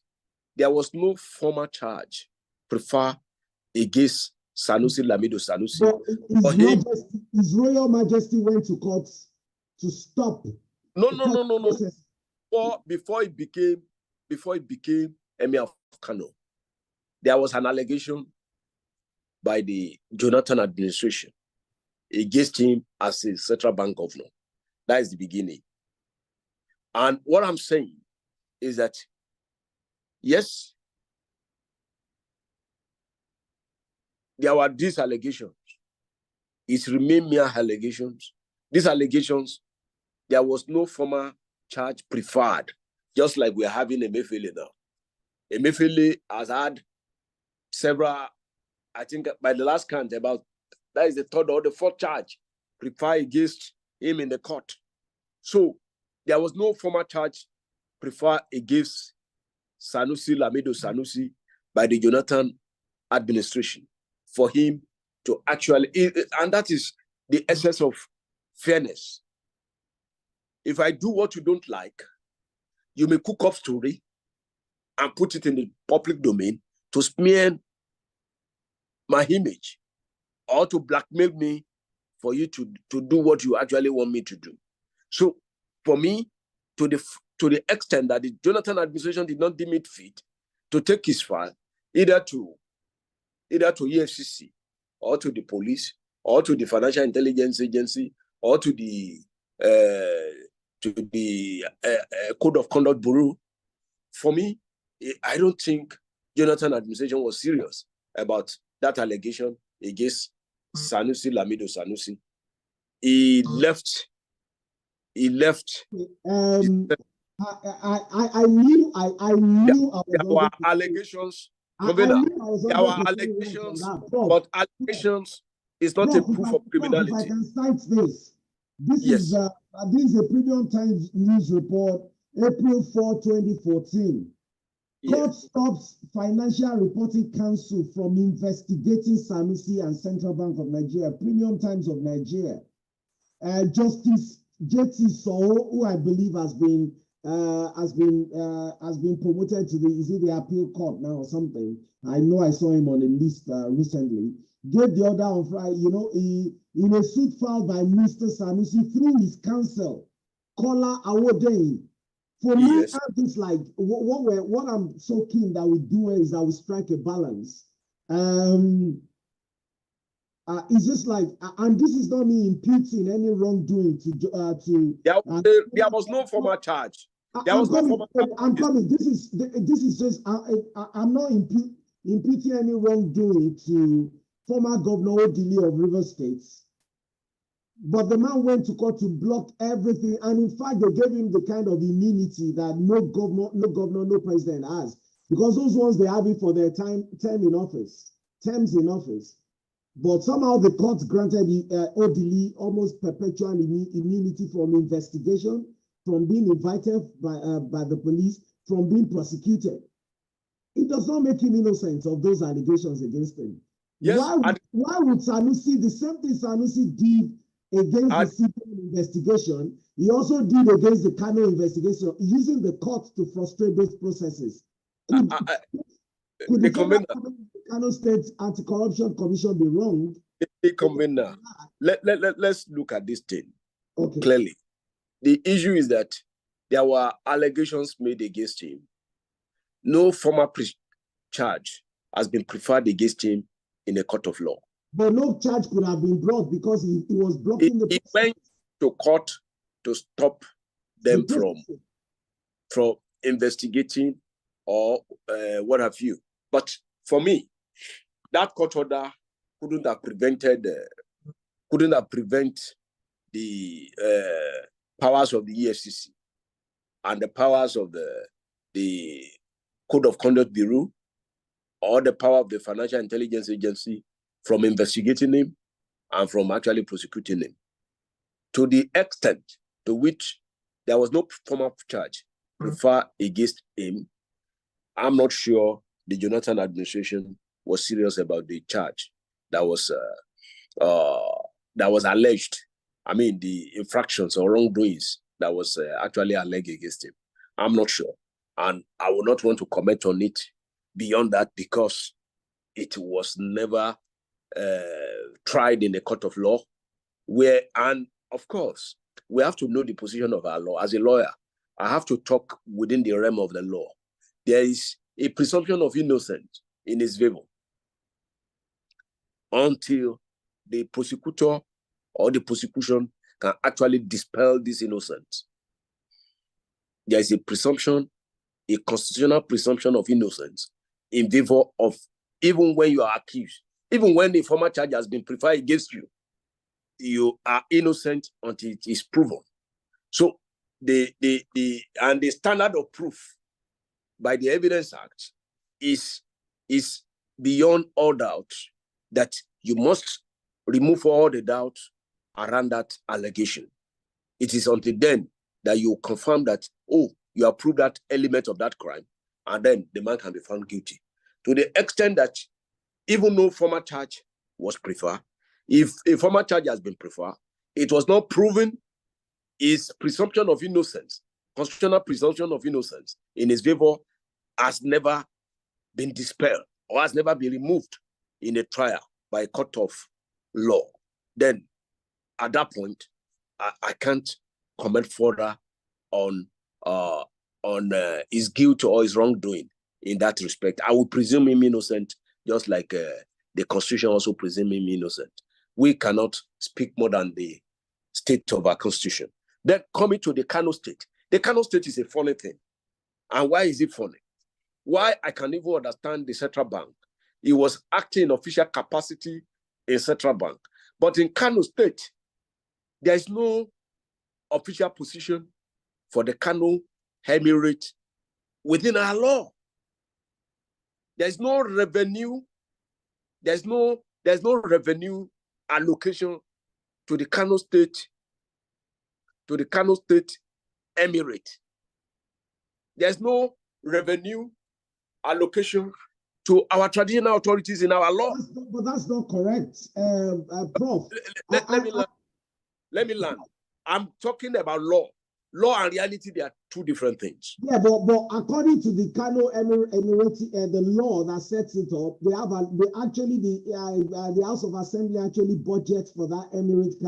there was no formal charge preferred against Sanusi, Lamido Sanusi. His Royal Majesty went to court to stop. No. Before it became Emir of Kano, there was an allegation by the Jonathan administration against him as a Central Bank governor. That is the beginning. And what I'm saying is that, yes, there were these allegations. It remained mere allegations. These allegations, there was no formal charge preferred, just like we're having Emefiele now. Emefiele has had several, I think by the last count, that is the third or the fourth charge preferred against him in the court. So there was no formal charge preferred against Sanusi, Lamido Sanusi by the Jonathan administration for him to actually, and that is the essence of fairness. If I do what you don't like, you may cook up story and put it in the public domain to smear my image or to blackmail me for you to do what you actually want me to do. So for me, to to the extent that the Jonathan administration did not deem it fit to take his file either to EFCC or to the police or to the Financial Intelligence Agency or to the Code of Conduct Bureau. For me, I don't think Jonathan administration was serious about that allegation against Sanusi Lamido Sanusi. He left. I knew there were allegations. There were allegations, but allegations is not a proof of criminality. If I can cite this. This is a Premium Times news report, April 4, 2014. Court stops Financial Reporting Council from investigating Sanusi and Central Bank of Nigeria, Premium Times of Nigeria. Justice J.T. Soho, who I believe has been promoted to the appeal court now or something. I know I saw him on a list recently. Gave the order on Friday, in a suit filed by Mr. Sanusi through his counsel, Kola Awodeyin. For me, it's like what I'm so keen that we do is that we strike a balance. It's just like, and this is not me imputing any wrongdoing to. There was no formal charge. I'm coming. This is just. I'm not imputing any wrongdoing to former Governor Odili of Rivers State. But the man went to court to block everything, and in fact, they gave him the kind of immunity that no governor, no president has, because those ones they have it for their terms in office. But somehow the court granted Odili almost perpetual immunity from investigation, from being invited by the police, from being prosecuted. It does not make him innocent of those allegations against him. Yes, why would Sanusi, the same thing Sanusi did against the CBN investigation, he also did against the Kano investigation, using the court to frustrate those processes. Could the Kano State Anti-Corruption Commission be wrong? Let's look at this thing clearly. The issue is that there were allegations made against him. No formal charge has been preferred against him in a court of law. But no charge could have been brought because he was blocking the process. He went to court to stop them from investigating or what have you. But for me, that court order couldn't have prevented the powers of the EFCC and the powers of the Code of Conduct Bureau or the power of the Financial Intelligence Agency from investigating him and from actually prosecuting him. To the extent to which there was no formal charge preferred against him, I'm not sure the Jonathan administration was serious about the charge that was alleged. I mean, the infractions or wrongdoings that was actually alleged against him. I'm not sure. And I will not want to comment on it beyond that because it was never tried in the court of law. And of course, we have to know the position of our law. As a lawyer, I have to talk within the realm of the law. There is a presumption of innocence in his favor until the prosecutor or the prosecution can actually dispel this innocence. There is a presumption, a constitutional presumption of innocence in favor of, even when you are accused, even when the formal charge has been preferred against you, you are innocent until it is proven. So the standard of proof by the Evidence Act is beyond all doubt that you must remove all the doubt around that allegation. It is until then that you confirm that, oh, you have proved that element of that crime, and then the man can be found guilty. To the extent that even though formal charge was preferred, if a formal charge has been preferred, it was not proven, his presumption of innocence, constitutional presumption of innocence in his favor has never been dispelled or has never been removed in a trial by a court of law. Then at that point, I can't comment further on on his guilt or his wrongdoing in that respect. I would presume him innocent, just like the Constitution also presumes him innocent. We cannot speak more than the state of our Constitution. Then coming to the Kano State. The Kano State is a funny thing. And why is it funny? Why I can even understand the central bank. He was acting in official capacity in central bank. But in Kano State, there is no official position for the Kano Emirates within our law. There's no revenue. There's no revenue allocation to the Kano State Emirate. There's no revenue allocation to our traditional authorities in our law. But that's not correct, Prof. Let me land. I'm talking about law. Law and reality, they are two different things. Yeah, but according to the Kano Emirates, the law that sets it up, the House of Assembly actually budgets for that Emirate,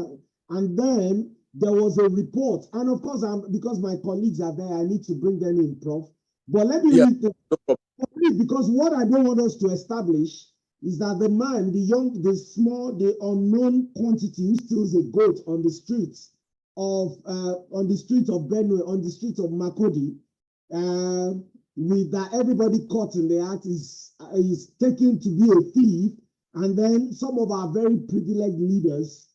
and then there was a report, and of course, because my colleagues are there, I need to bring them in, Prof. But let me read the, because what I don't want us to establish is that the man, the unknown quantity who steals a goat on the streets of Benue, on the streets of Makodi, with that everybody caught in the act is taken to be a thief, and then some of our very privileged leaders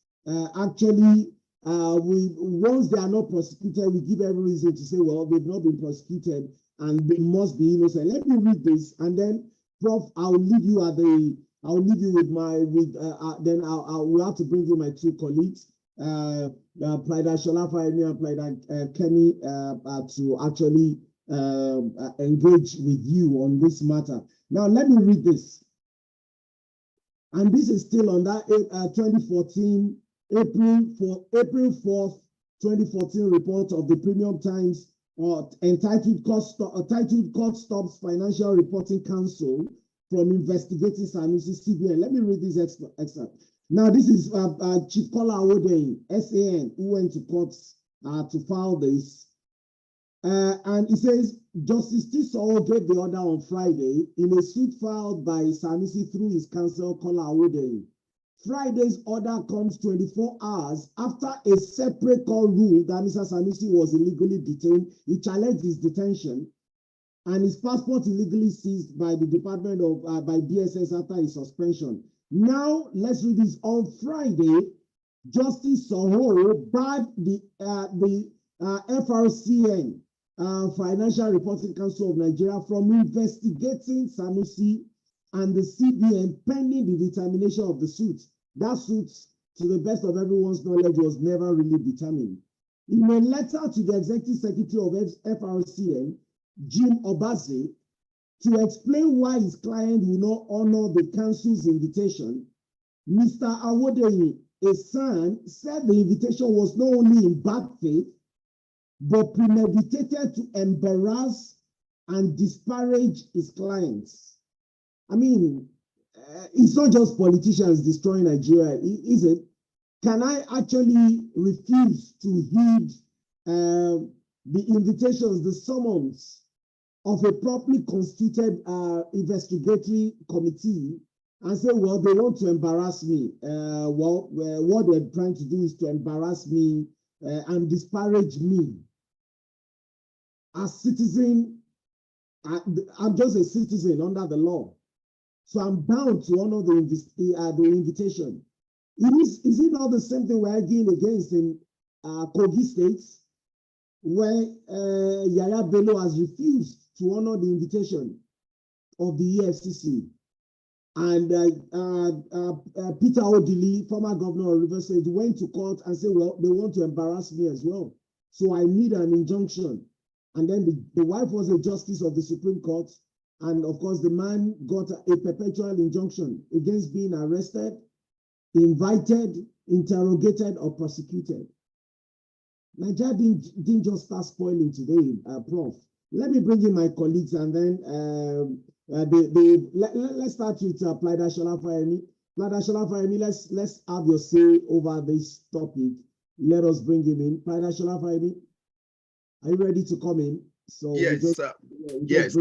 actually, once they are not prosecuted, we give every reason to say, well, they've not been prosecuted and they must be innocent. Let me read this, and then, Prof, I'll leave you with then we'll have to bring in my two colleagues, PLIDE Sholafa and PLIDE Kenny, to actually engage with you on this matter. Now, let me read this. And this is still on that 2014, April 4th, 2014 report of the Premium Times entitled Court Stops Financial Reporting Council from Investigating Sanusi CBN. Let me read this excerpt. Now, this is Chief Kola Awodeyin, SAN, who went to court to file this. And he says, Justice Tisoro gave the order on Friday in a suit filed by Sanusi through his counsel, Kola Awodeyin. Friday's order comes 24 hours after a separate court ruled that Mr. Sanusi was illegally detained. He challenged his detention and his passport illegally seized by the Department of by DSS after his suspension. Now, let's read this. On Friday, Justice Sohoro barred the FRCN, Financial Reporting Council of Nigeria, from investigating Sanusi and the CBN pending the determination of the suit. That suit, to the best of everyone's knowledge, was never really determined. In a letter to the Executive Secretary of FRCN, Jim Obaze, to explain why his client will not honor the council's invitation, Mr. Awodeyin, a son, said the invitation was not only in bad faith, but premeditated to embarrass and disparage his clients. I mean, it's not just politicians destroying Nigeria, is it? Can I actually refuse to heed the invitations, the summons of a properly constituted investigatory committee and say, well, they want to embarrass me. What they're trying to do is to embarrass me and disparage me. As citizen, I'm just a citizen under the law. So I'm bound to honor the invitation. Is it not the same thing we're arguing against in Kogi State, where Yaya Bello has refused to honor the invitation of the EFCC? And Peter Odili, former governor of Rivers State, went to court and said, well, they want to embarrass me as well. So I need an injunction. And then the wife was a justice of the Supreme Court. And of course, the man got a perpetual injunction against being arrested, invited, interrogated, or prosecuted. Nigeria didn't just start spoiling today, Prof. Let me bring in my colleagues and then let's start with PLIDE Sholafa. PLIDE Sholafa, let's have your say over this topic. Let us bring him in. PLIDE Sholafa. Are you ready to come in? So yes, yes.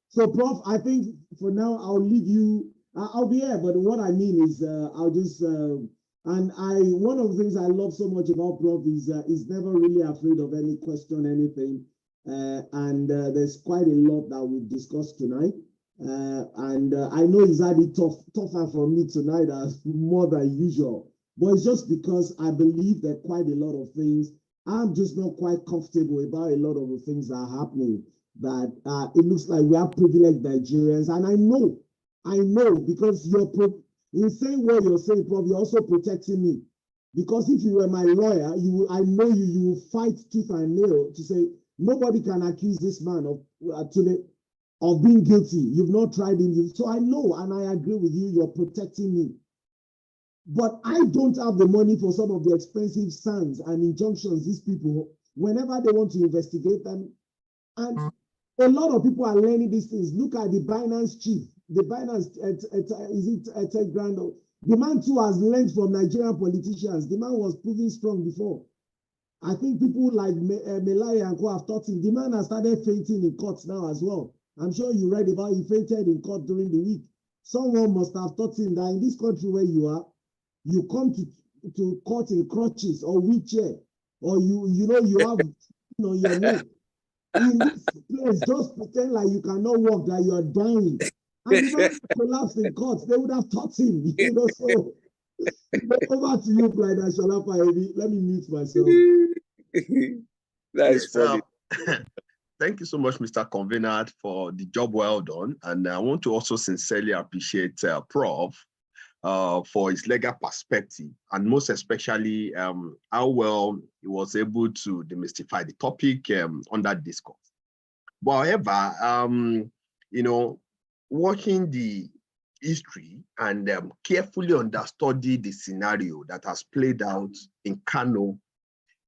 So, Prof, I think for now I'll leave you. I'll be here, but what I mean is I'll just one of the things I love so much about Prof is never really afraid of any question, anything, and there's quite a lot that we've discussed tonight. And I know he's had it tougher for me tonight as more than usual, but it's just because I believe that quite a lot of things, I'm just not quite comfortable about a lot of the things that are happening, that it looks like we are privileged Nigerians. And I know because in saying what you're saying, Prof, you're also protecting me. Because if you were my lawyer, I know you will fight tooth and nail to say, nobody can accuse this man of being guilty. You've not tried him. So I know, and I agree with you, you're protecting me. But I don't have the money for some of the expensive SANs and injunctions these people, whenever they want to investigate them. And a lot of people are learning these things. Look at the Binance chief. The Binance, is it 10 grand? The man too has learned from Nigerian politicians. The man was proving strong before. I think people like Melaya and Co have taught him. The man has started fainting in courts now as well. I'm sure you read about he fainted in court during the week. Someone must have taught him that in this country where you are, you come to court in crutches or wheelchair, or you have on your neck. In this place, just pretend like you cannot walk, that you are dying. And if I collapsed in court, they would have taught him. So over to you, PLIDE Transformational. Let me mute myself. That is funny. Thank you so much, Mr. Convener, for the job well done. And I want to also sincerely appreciate Prof for his legal perspective, and most especially how well he was able to demystify the topic under discourse. But however, watching the history and carefully understudy the scenario that has played out in Kano,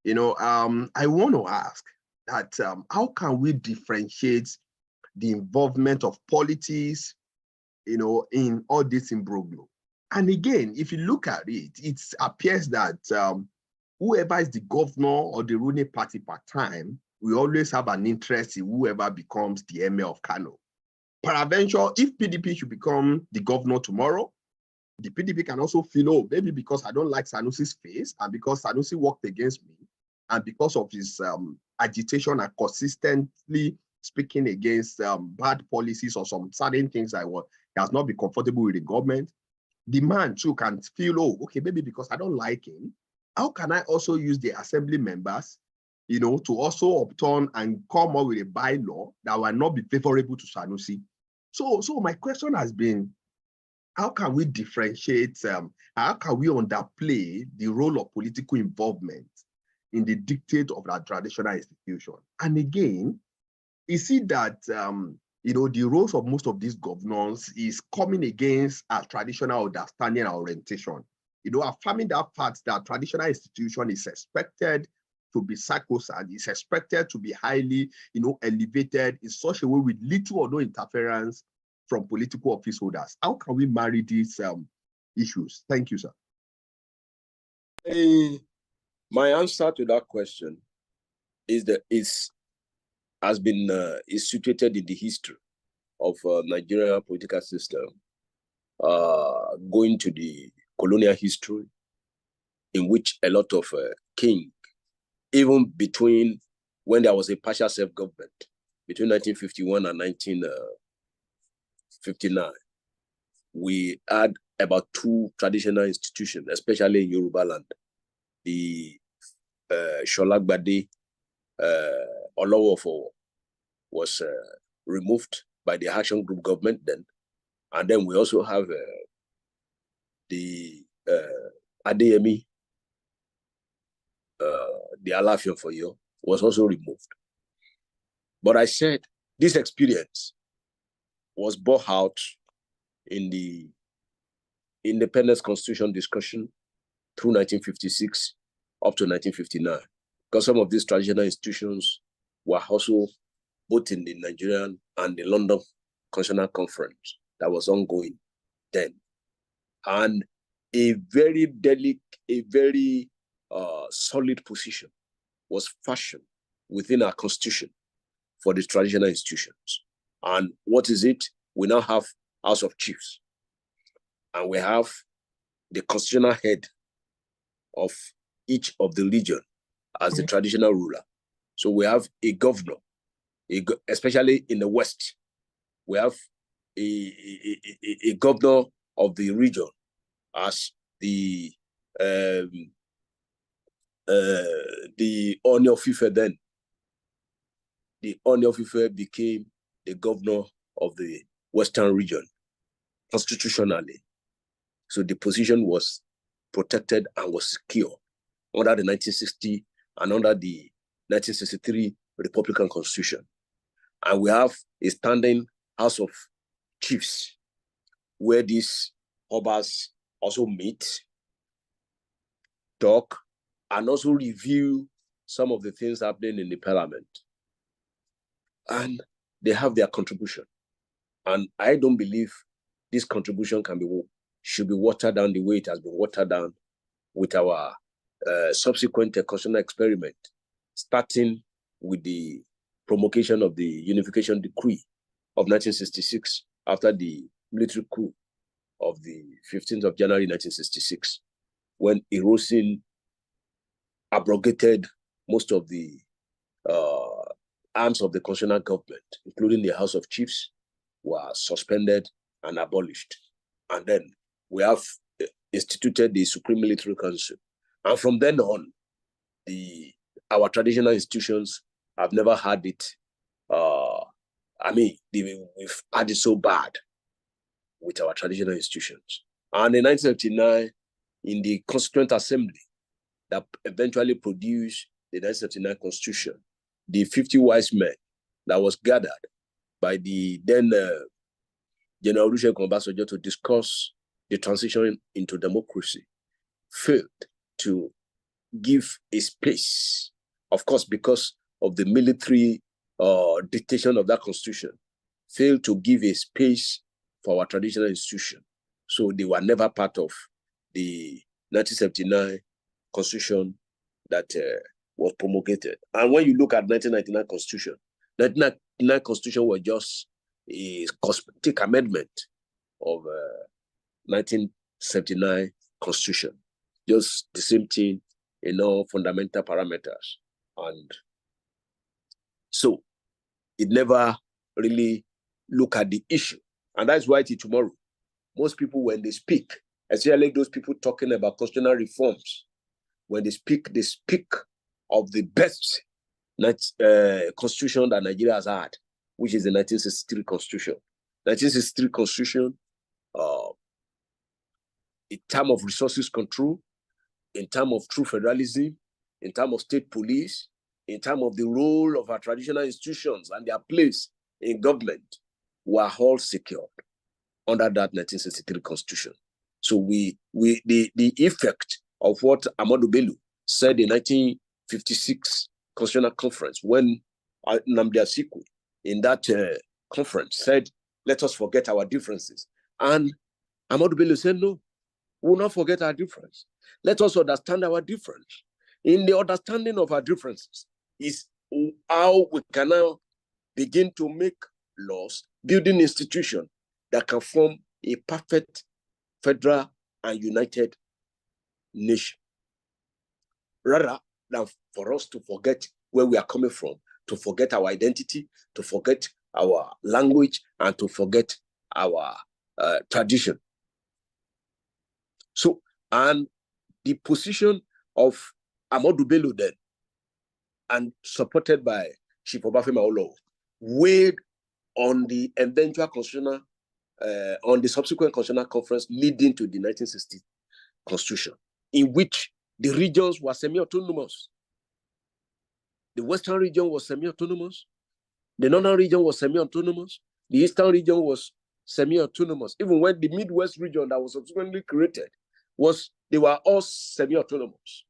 I want to ask that how can we differentiate the involvement of politics, in all this imbroglio? And again, if you look at it, it appears that whoever is the governor or the ruling party per time, we always have an interest in whoever becomes the emir of Kano. Peradventure, if PDP should become the governor tomorrow, the PDP can also feel, oh, maybe because I don't like Sanusi's face, and because Sanusi worked against me, and because of his agitation and consistently speaking against bad policies or some certain things he has not been comfortable with the government, the man too can feel, oh, okay, maybe because I don't like him, how can I also use the assembly members, to also upturn and come up with a bylaw that will not be favorable to Sanusi? So my question has been, how can we differentiate, how can we underplay the role of political involvement in the dictate of that traditional institution? And again, is it that the roles of most of these governors is coming against a traditional understanding and orientation, affirming that fact that traditional institution is expected to be sacrosanct, is expected to be highly, elevated in such a way with little or no interference from political office holders? How can we marry these issues? Thank you, sir. My answer to that question is situated in the history of Nigerian political system, going to the colonial history, in which a lot of kings, even between when there was a partial self-government, between 1951 and 1959, we had about 2 traditional institutions, especially in Yoruba land. The Sholagbade Olowofo was removed by the Action Group government then. And then we also have the Adeyemi, the Alaafin of Oyo, was also removed. But I said this experience was brought out in the Independence Constitution discussion through 1956 up to 1959, because some of these traditional institutions were also both in the Nigerian and the London Constitutional Conference that was ongoing then. And a very solid position was fashioned within our constitution for the traditional institutions. And what is it? We now have House of Chiefs, and we have the constitutional head of each of the region as the traditional ruler. So we have a governor, especially in the West. We have a governor of the region as the Oni of Ife then. The Oni of Ife became the governor of the Western region constitutionally. So the position was protected and was secure under the 1960 and under the 1963 Republican Constitution. And we have a standing House of Chiefs where these obas also meet, talk, and also review some of the things happening in the parliament. And they have their contribution. And I don't believe this contribution should be watered down the way it has been watered down with our subsequent constitutional experiment, starting with the promulgation of the Unification Decree of 1966 after the military coup of the 15th of January 1966, when Hiroshima abrogated most of the arms of the constitutional government, including the House of Chiefs, were suspended and abolished. And then we have instituted the Supreme Military Council. And from then on, our traditional institutions have never had it. We've had it so bad with our traditional institutions. And in 1979, in the Constituent Assembly that eventually produced the 1979 Constitution, the 50 wise men that was gathered by the then General Olusegun Obasanjo to discuss the transition into democracy failed to give a space, of course, because of the military dictation of that constitution, failed to give a space for our traditional institution. So they were never part of the 1979 constitution that was promulgated. And when you look at 1999 constitution, 1999 constitution was just a cosmetic amendment of 1979 constitution, just the same thing in all fundamental parameters. And so it never really look at the issue. And that's why till tomorrow, most people, when they speak, especially those people talking about constitutional reforms, when they speak of the best constitution that Nigeria has had, which is the 1963 constitution. 1963 constitution, in terms of resources control, in terms of true federalism, in terms of state police, in terms of the role of our traditional institutions and their place in government, were all secured under that 1963 constitution. So the effect of what Ahmadu Bello said in 1956 Constitutional Conference, when Nnamdi Azikiwe in that conference said, let us forget our differences. And Ahmadu Bello said, no, we will not forget our difference. Let us understand our difference. In the understanding of our differences is how we can now begin to make laws, building institutions that can form a perfect federal and united nation. Rather than for us to forget where we are coming from, to forget our identity, to forget our language, and to forget our tradition. So, and the position of Ahmadu Bello then, and supported by Chief Obafemi Awolowo, weighed on the eventual constitutional, on the subsequent constitutional conference leading to the 1960 constitution, in which the regions were semi-autonomous. The Western region was semi-autonomous. The Northern region was semi-autonomous. The Eastern region was semi-autonomous. Even when the Midwest region that was subsequently created they were all semi-autonomous.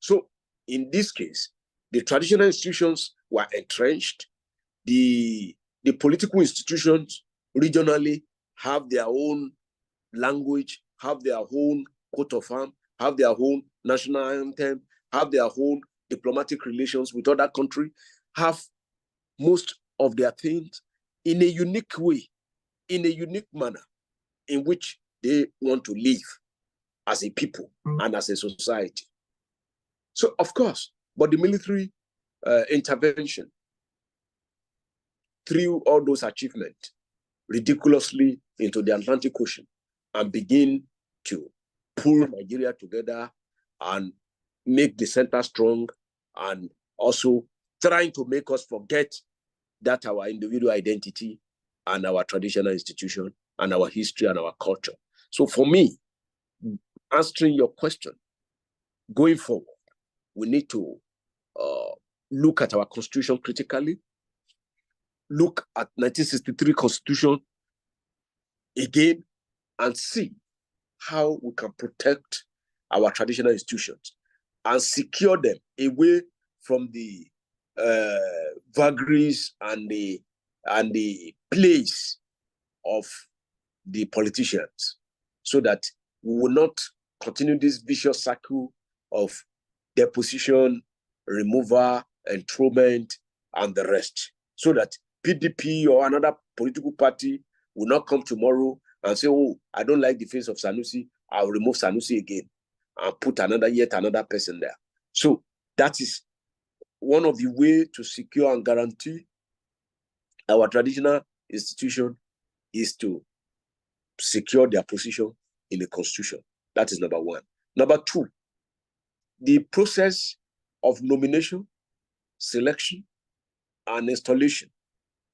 So in this case, the traditional institutions were entrenched. The political institutions regionally have their own language, have their own coat of arms, have their own national anthem, have their own diplomatic relations with other countries, have most of their things in a unique way, in a unique manner, in which they want to live as a people and as a society. So, of course, but the military intervention threw all those achievements ridiculously into the Atlantic Ocean and begin to pull Nigeria together and make the center strong, and also trying to make us forget that our individual identity and our traditional institution and our history and our culture. So for me, answering your question, going forward, we need to look at our constitution critically, look at 1963 constitution again, and see how we can protect our traditional institutions and secure them away from the vagaries and the plays of the politicians, so that we will not continue this vicious cycle of deposition, removal, enthronement, and the rest, so that PDP or another political party will not come tomorrow and say, oh, I don't like the face of Sanusi, I'll remove Sanusi again and put yet another person there. So that is one of the ways to secure and guarantee our traditional institution, is to secure their position in the constitution. That is number one. Number two, the process of nomination, selection, and installation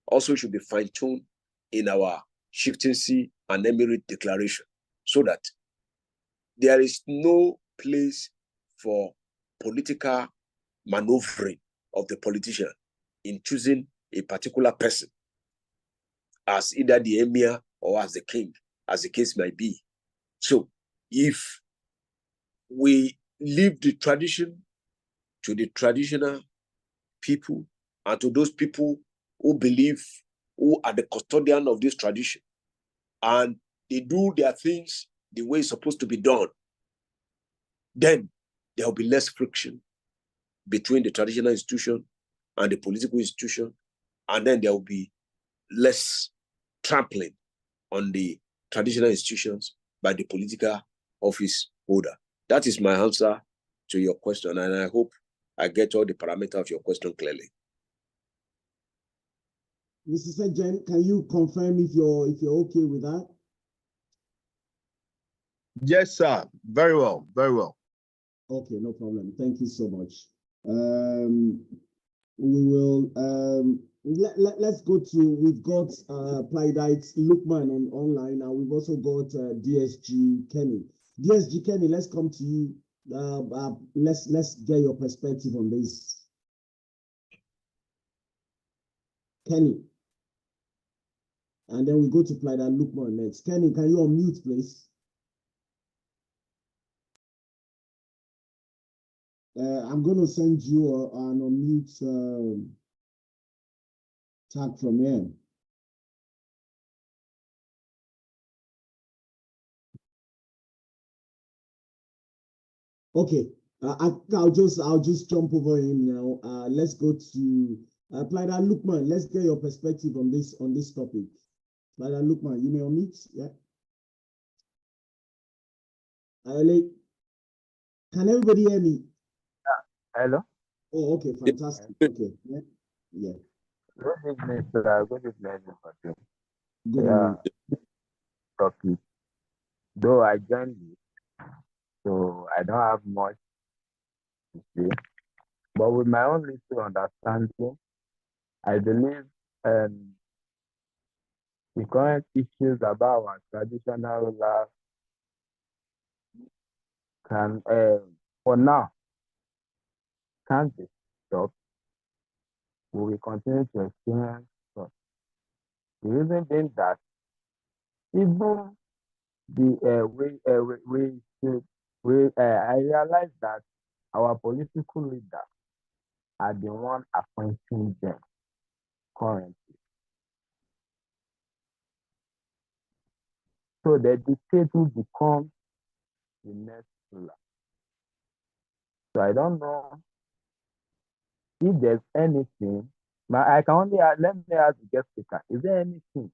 also should be fine-tuned in our chieftaincy and emirate declaration, so that there is no place for political maneuvering of the politician in choosing a particular person as either the emir or as the king, as the case might be. So if we leave the tradition to the traditional people and to those people who believe, who are the custodian of this tradition, and they do their things the way it's supposed to be done, then there will be less friction between the traditional institution and the political institution, and then there will be less trampling on the traditional institutions by the political office holder. That is my answer to your question, and I hope I get all the parameters of your question clearly. Mr. Sejen, can you confirm if you're okay with that? Yes, sir. Very well. Very well. Okay, no problem. Thank you so much. We will let's go to, we've got PLIDE Lukman online, and we've also got DSG Kenny. DSG Kenny, let's come to you. Let's get your perspective on this. Kenny. And then we go to PLIDE Lukman next. Kenny, can you unmute, please? I'm going to send you an unmute tag from here. Okay, I'll just jump over him now. Let's go to PLIDE Lukman. Let's get your perspective on this topic. PLIDE Lukman, you may unmute. Yeah. Can everybody hear me? Hello. Oh, okay, fantastic. Okay, yeah, yeah. Good evening, sir. Good evening, everybody. Good evening. Topic. Though I joined it, so I don't have much to say. But with my own little understanding, I believe the current issues about our traditional life can, for now, can't be stopped. We will continue to experience such. The reason being that even I realize that our political leaders are the one appointing them currently. So the dictator will become the next ruler. So I don't know if there's anything, I can only let me ask the guest speaker, is there anything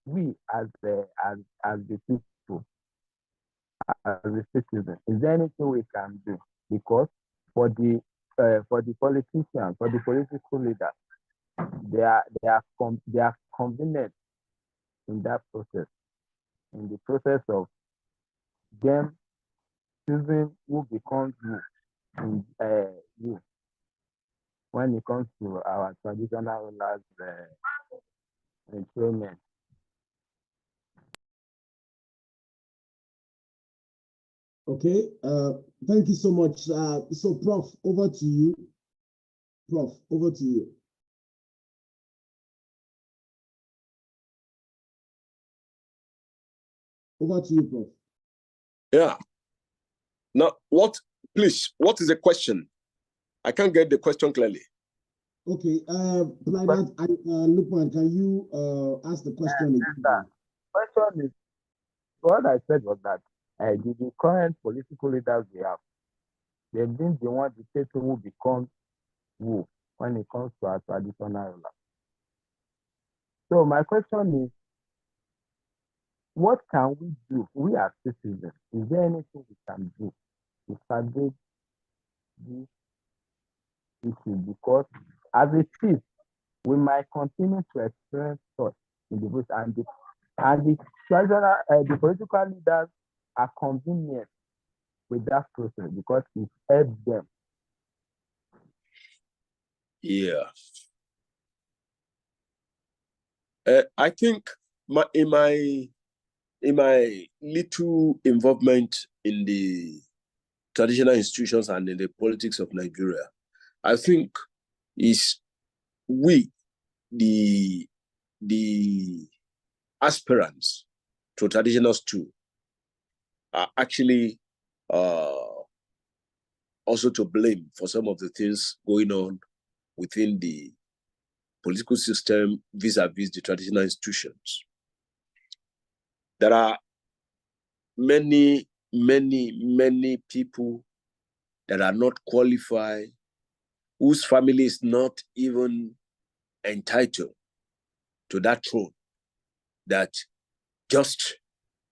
we as the people, as the citizens, is there anything we can do? Because for the politicians, for the political leaders, they are convenient in that process, in the process of them choosing who becomes you when it comes to our traditional rulers enthronement. Okay, thank you so much. So, Prof, over to you. Prof, over to you. Over to you, Prof. Yeah. Now, what is the question? I can't get the question clearly. Okay, Lukman, can you ask the question again? Question is, what I said was that the current political leaders we have, they've been the one dictating who becomes who when it comes to our traditional ruler. So my question is, what can we do? We as citizens, is there anything we can do to target this issue? Because as it is, we might continue to experience such in the bush, and the traditional, the political leaders are convenient with that process because it helps them. Yeah. I think in my little involvement in the traditional institutions and in the politics of Nigeria, I think is we, the aspirants to traditional stool, are actually also to blame for some of the things going on within the political system vis-a-vis the traditional institutions. There are many people that are not qualified, whose family is not even entitled to that throne, that just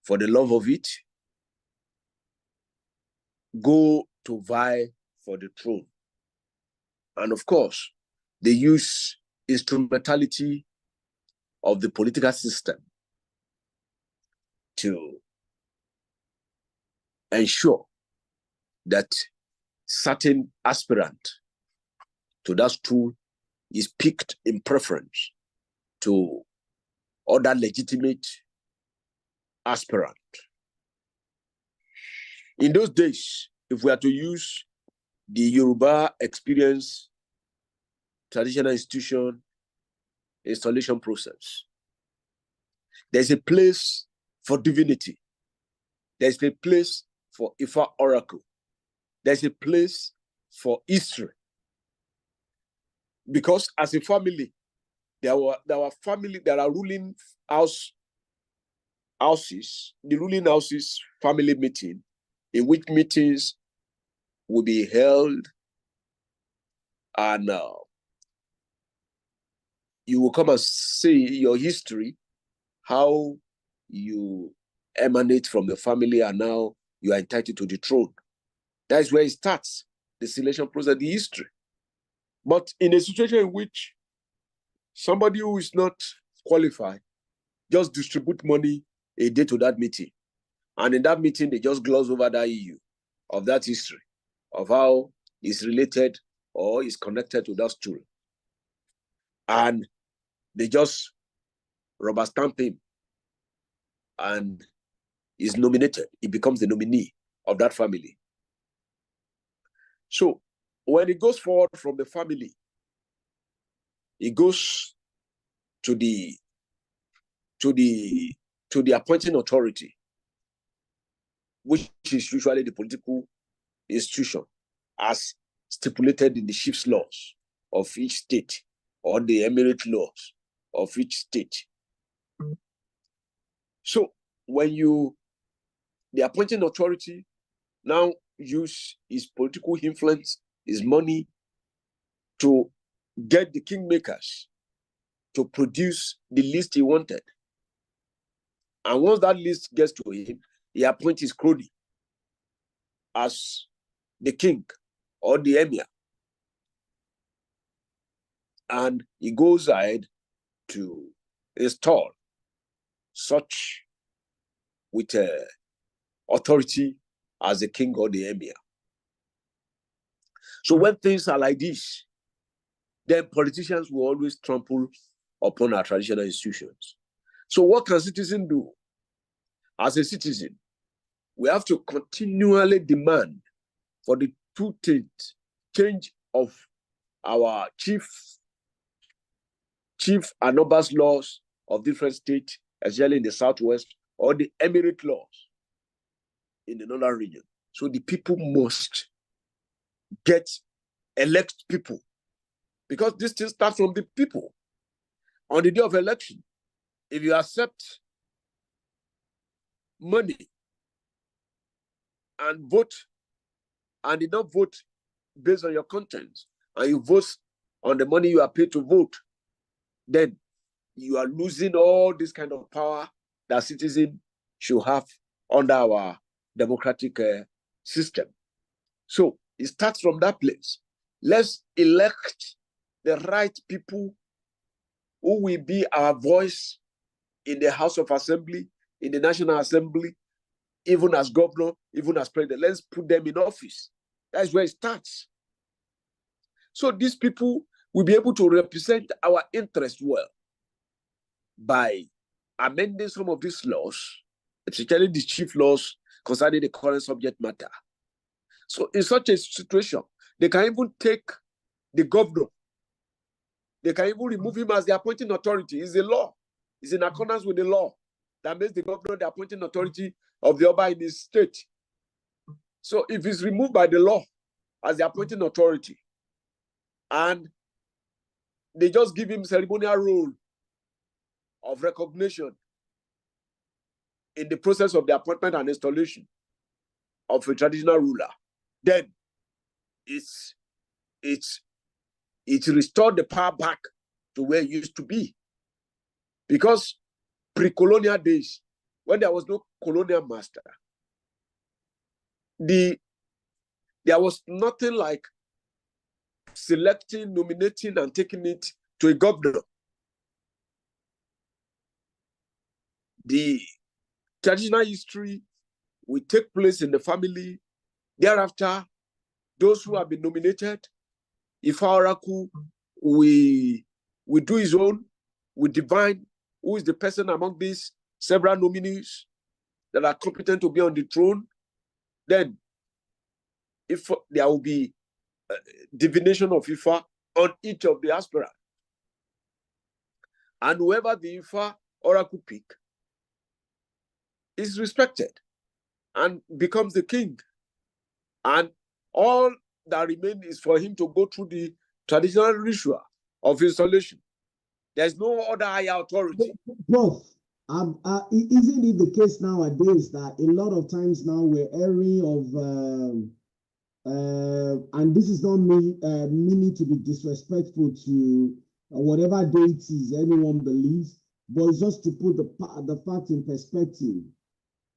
for the love of it, go to vie for the throne. And of course, they use instrumentality of the political system to ensure that certain aspirant to that stool is picked in preference to other legitimate aspirant. In those days, if we are to use the Yoruba experience traditional institution installation process, there's a place for divinity. There's a place for Ifa oracle. There's a place for history. Because as a family, there are ruling houses, the ruling houses family meeting, in which meetings will be held, and you will come and see your history, how you emanate from the family, and now you are entitled to the throne. That is where it starts, the selection process, the history. But in a situation in which somebody who is not qualified just distribute money a day to that meeting, and in that meeting, they just gloss over that issue of that history, of how it's related or is connected to that story. And they just rubber stamp him and is nominated. He becomes the nominee of that family. So when it goes forward from the family, it goes to the appointing authority, which is usually the political institution, as stipulated in the chief's laws of each state or the emirate laws of each state. So when the appointing authority now use his political influence, his money to get the kingmakers to produce the list he wanted. And once that list gets to him, he appoints his crony as the king or the emir. And he goes ahead to install such with authority as the king or the emir. So when things are like this, then politicians will always trample upon our traditional institutions. So what can citizens do? As a citizen, we have to continually demand for the two things: change of our chief and nobles laws of different states, especially in the southwest, or the emirate laws in the northern region. So the people must elect people, because this thing starts from the people. On the day of election, if you accept money and vote, and did not vote based on your conscience, and you vote on the money you are paid to vote, then you are losing all this kind of power that citizens should have under our democratic system. So it starts from that place. Let's elect the right people who will be our voice in the House of Assembly, in the National Assembly, even as governor, even as president. Let's put them in office. That's where it starts. So these people will be able to represent our interests well by amending some of these laws, especially the chief laws concerning the current subject matter. So in such a situation, they can even take the governor. They can even remove him as the appointing authority. It's a law. It's in accordance with the law that makes the governor the appointing authority of the Oba in his state. So if it's removed by the law as the appointing authority, and they just give him ceremonial role of recognition in the process of the appointment and installation of a traditional ruler, then it's restored the power back to where it used to be. Because pre-colonial days, when there was no colonial master, there was nothing like selecting, nominating, and taking it to a governor. The traditional history will take place in the family. Thereafter, those who have been nominated, Ifa Oracle, we do his own, we divine who is the person among these several nominees that are competent to be on the throne. Then, if there will be divination of Ifa on each of the aspirants, and whoever the Ifa Oracle pick is respected and becomes the king, and all that remains is for him to go through the traditional ritual of installation. There's no other higher authority. Prof, isn't it the case nowadays that a lot of times now we're erring of, and this is not meaning to be disrespectful to whatever deities anyone believes, but it's just to put the fact in perspective.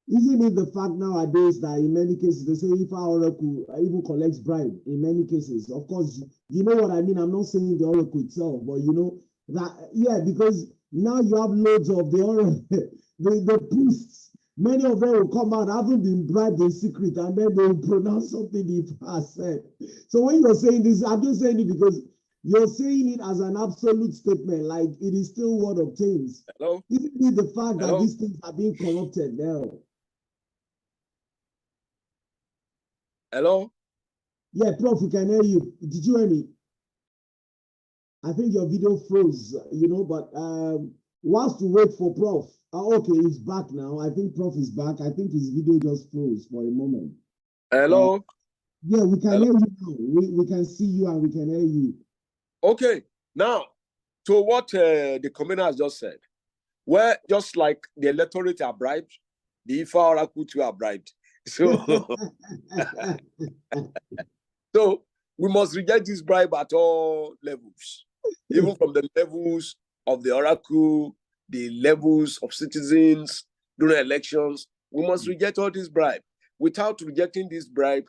Isn't it the fact nowadays that in many cases, they say if our oracle even collects bribe in many cases? Of course, you know what I mean? I'm not saying the oracle itself, but you know that, yeah, because now you have loads of the oracle, the priests, many of them will come out, haven't been bribed in secret, and then they will pronounce something if I said. So when you're saying this, I'm just saying it because you're saying it as an absolute statement, like it is still what obtains. Hello? Isn't it the fact Hello? that these things are being corrupted now? Hello? Yeah, Prof, we can hear you. Did you hear me? I think your video froze, you know, but whilst we wait for Prof, okay, he's back now. I think Prof is back. I think his video just froze for a moment. Hello? Yeah, we can hear you now. We can see you and we can hear you. Okay, now, to what the commander has just said, where just like the electorate are bribed, the Ifa Oracle too are bribed. So, so We must reject this bribe at all levels, even from the levels of the oracle, the levels of citizens during elections. We must reject all this bribe. Without rejecting this bribe,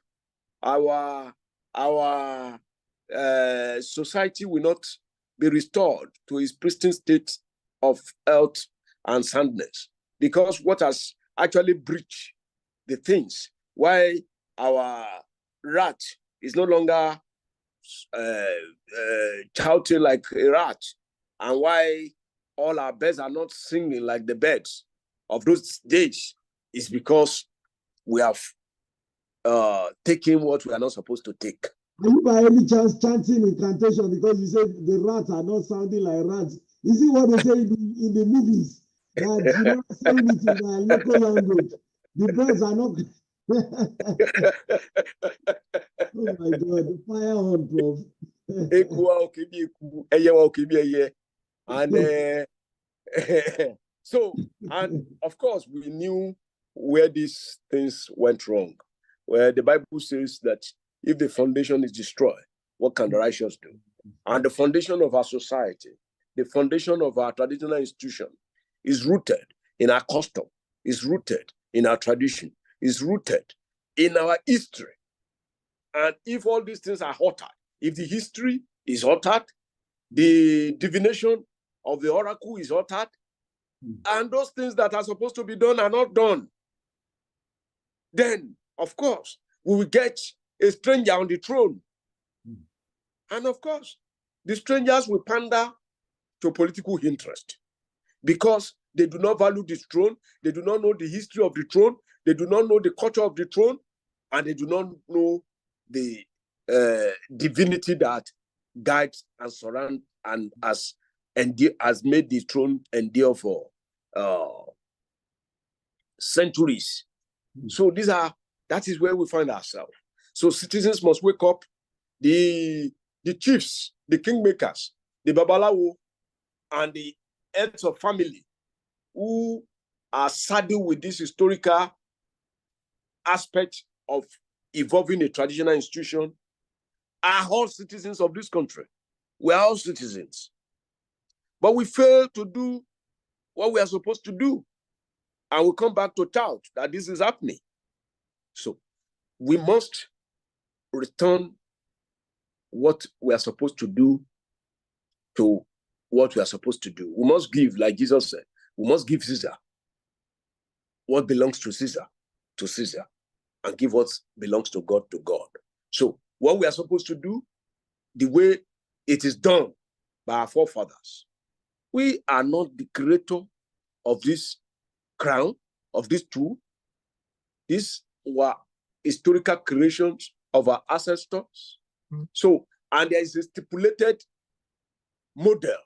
our society will not be restored to its pristine state of health and soundness, because what has actually breached the things, why our rat is no longer shouting like a rat, and why all our birds are not singing like the birds of those days, is because we have taken what we are not supposed to take. Are you by any chance chanting incantation because you said the rats are not sounding like rats? Is it what they say in the movies? That you know, saying it in their local language. The birds are not. Oh my God, the fire on, Prof. And so, and of course, we knew where these things went wrong. Where the Bible says that if the foundation is destroyed, what can the righteous do? And the foundation of our society, the foundation of our traditional institution, is rooted in our custom, is rooted in our tradition, is rooted in our history. And if all these things are altered, if the history is altered, the divination of the oracle is altered, and those things that are supposed to be done are not done, then, of course, we will get a stranger on the throne. And of course, the strangers will pander to political interest, because they do not value the throne, they do not know the history of the throne, they do not know the culture of the throne, and they do not know the divinity that guides and surrounds and has made the throne endure for centuries. So that is where we find ourselves. So citizens must wake up. The chiefs, the kingmakers, the babalawo, and the heads of family who are saddled with this historical aspect of evolving a traditional institution are all citizens of this country. We are all citizens. But we fail to do what we are supposed to do. And we come back to tout that this is happening. So we must return what we are supposed to do to what we are supposed to do. We must give, like Jesus said, we must give Caesar what belongs to Caesar, and give what belongs to God. So what we are supposed to do, the way it is done by our forefathers. We are not the creator of this crown, of this tool. These were historical creations of our ancestors. So, and there is a stipulated model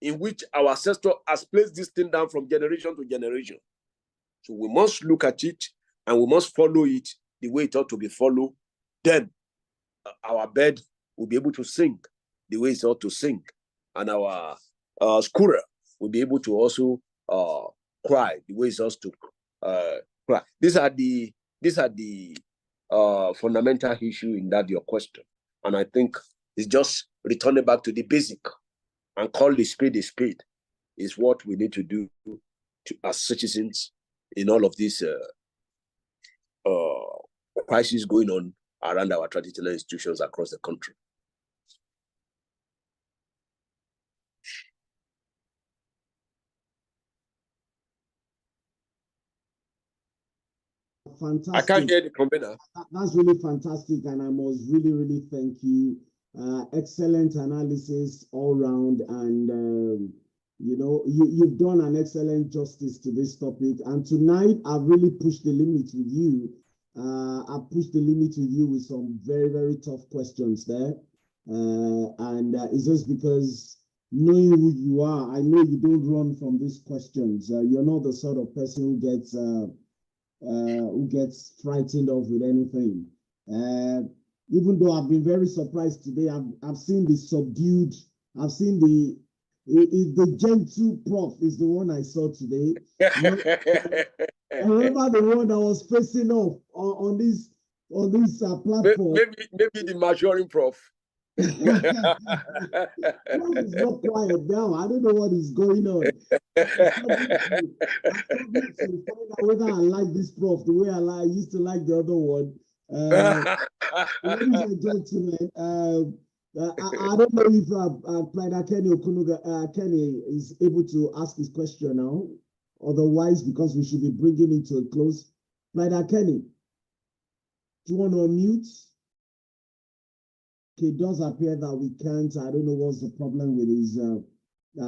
in which our ancestor has placed this thing down from generation to generation. So we must look at it and we must follow it the way it ought to be followed. Then our bird will be able to sing the way it ought to sing, and our squirrel will be able to also cry the way it ought to cry. These are the fundamental issue in that your question, and I think it's just returning back to the basic and call the spade is what we need to do as citizens in all of these crises going on around our traditional institutions across the country. Fantastic. I can't hear the convener. That's really fantastic, and I must really, really thank you. Excellent analysis all round, and you know, you've done an excellent justice to this topic. And tonight, I've really pushed the limit with you. I've pushed the limit with you with some very, very tough questions there, and it's just because knowing who you are, I know you don't run from these questions. You're not the sort of person who gets frightened off with anything. Even though I've been very surprised today, I've seen the subdued, I've seen the gentle prof is the one I saw today. I remember the one that was facing off on this on this platform. Maybe the maturing prof. Prof is not quiet now. I don't know what is going on. I'm struggling to find out whether I like this prof the way I used to like the other one. Ladies and gentlemen, I don't know if PLIDE Kenny is able to ask his question now. Otherwise, because we should be bringing it to a close. PLIDE Kenny, do you want to unmute? Okay, it does appear that we can't. I don't know what's the problem with his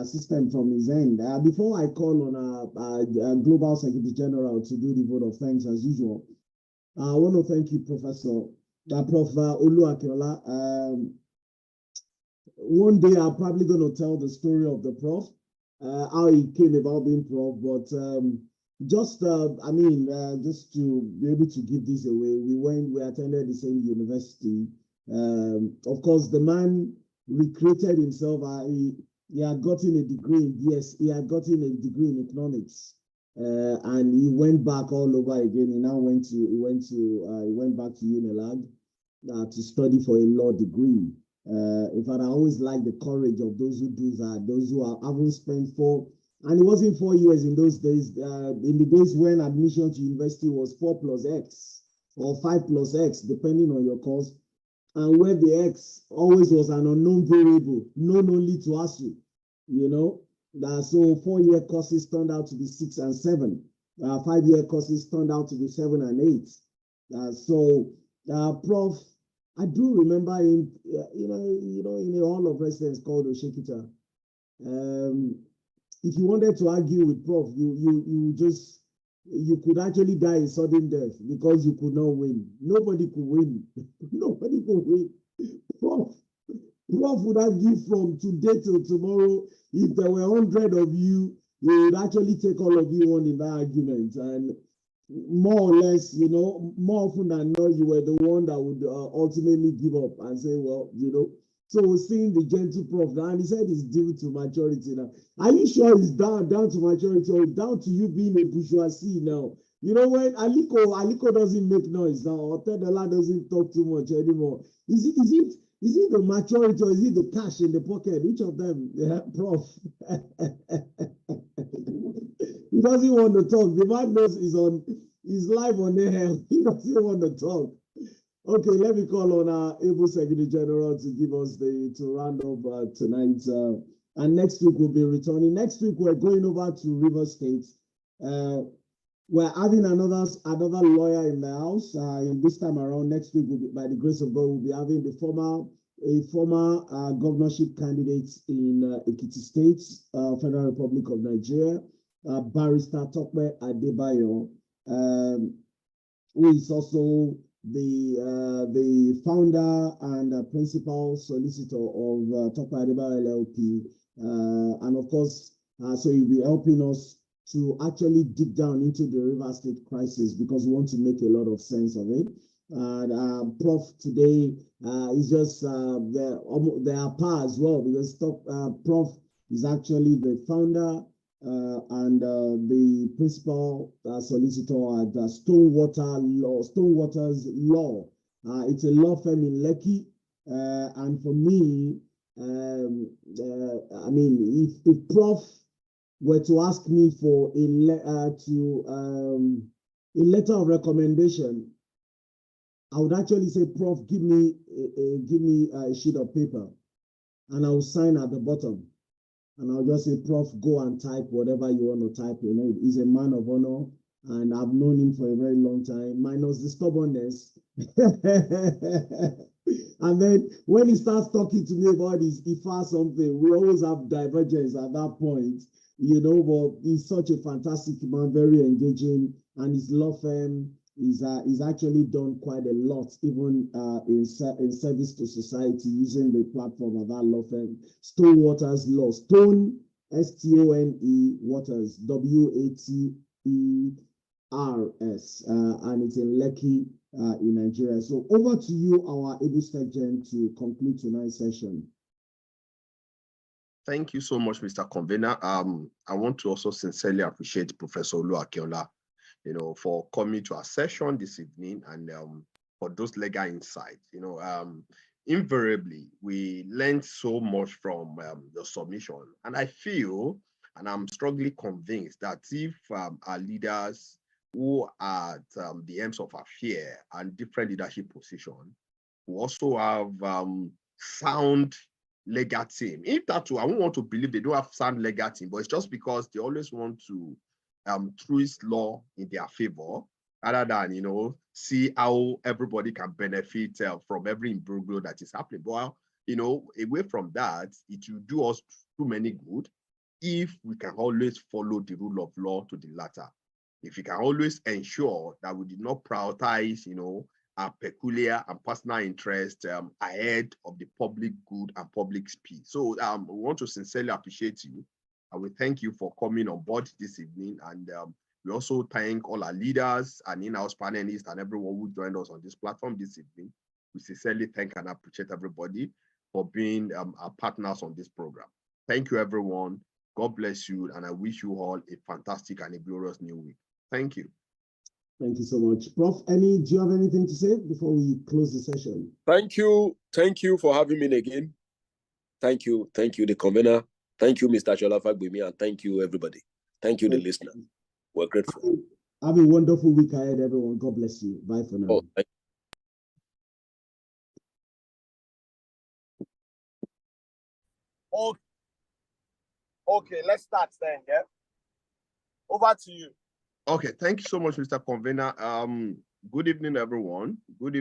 system from his end. Before I call on Global Secretary General to do the vote of thanks as usual, I want to thank you, Professor Prof. Olu Akinola. One day I'm probably going to tell the story of the prof, how he came about being prof, but just to be able to give this away, we attended the same university. Of course, the man recreated himself. He had gotten a degree in BS. He had gotten a degree in economics, and he went back all over again. He now went back to UNILAG to study for a law degree. In fact, I always like the courage of those who do that. Those who haven't spent and it wasn't 4 years in those days. In the days when admission to university was 4+X or 5+X, depending on your course. And where the X always was an unknown variable, known only to ASU, So 4-year courses turned out to be 6 and 7. 5-year courses turned out to be 7 and 8. Prof, I do remember him, in a hall of residence called Oshekita. If you wanted to argue with Prof, you could actually die a sudden death because you could not win. Nobody could win. Nobody could win. Prof would argue from today till tomorrow. If there were 100 of you, he would actually take all of you on in that argument. And more or less, more often than not, you were the one that would ultimately give up and say, well, So seeing the gentle prof now, and he said it's due to maturity now. Are you sure it's down to maturity or down to you being a bourgeoisie now? When Aliko doesn't make noise now, or Tedola doesn't talk too much anymore. Is it the maturity or is it the cash in the pocket? Each of them, Prof. He doesn't want to talk. The man knows he's live on the air. He doesn't want to talk. Okay, let me call on our able Secretary General to give us to round up tonight. And next week we'll be returning. Next week we're going over to River State. We're having another lawyer in the house. And this time around, next week, by the grace of God, we'll be having a former governorship candidate in Ekiti State, Federal Republic of Nigeria, Barrister Tokwe Adebayo, who is also the founder and principal solicitor of Tokwe Adebayo LLP, and of course, so he'll be helping us to actually dig down into the River State crisis because we want to make a lot of sense of it. And Prof today is just there are par as well because Prof is actually the founder and the principal solicitor at Stonewaters Law. It's a law firm in Lekki, and for me, if Prof were to ask me for a letter of recommendation, I would actually say, Prof, give me a sheet of paper, and I will sign at the bottom. And I'll just say, Prof, go and type whatever you want to type. He's a man of honor, and I've known him for a very long time, minus the stubbornness. And then when he starts talking to me about his IFA something, we always have divergence at that point, but he's such a fantastic man, very engaging, and his law firm is actually done quite a lot, even in service to society, using the platform of that law firm, Stonewaters Law, Stone, S-T-O-N-E, Waters, W-A-T-E-R-S, and it's in Lekki, in Nigeria. So over to you, our able Gen, to conclude tonight's session. Thank you so much, Mr. Convener. I want to also sincerely appreciate Professor Olu Akinola, for coming to our session this evening and for those legal insights. Invariably, we learned so much from your submission. And I feel, and I'm strongly convinced that if our leaders who are at the ends of affair and different leadership positions, who also have sound legal team. In that too, I won't want to believe they don't have sound legal team, but it's just because they always want to twist law in their favor, rather than see how everybody can benefit from every imbroglio that is happening. But away from that, it will do us too many good if we can always follow the rule of law to the latter. If we can always ensure that we did not prioritize, our peculiar and personal interest ahead of the public good and public peace. So we want to sincerely appreciate you. And we thank you for coming on board this evening. And we also thank all our leaders and in-house panelists and everyone who joined us on this platform this evening. We sincerely thank and appreciate everybody for being our partners on this program. Thank you, everyone. God bless you. And I wish you all a fantastic and a glorious new week. Thank you. Thank you so much. Prof, do you have anything to say before we close the session? Thank you. Thank you for having me again. Thank you. Thank you, the convener. Thank you, Mr. Cholafagbemi, and thank you, everybody. Thank you, the listener. We're grateful. Have a wonderful week ahead, everyone. God bless you. Bye for now. Okay, let's start then, yeah? Over to you. Okay, thank you so much, Mr. Convener. Good evening, everyone. Good evening.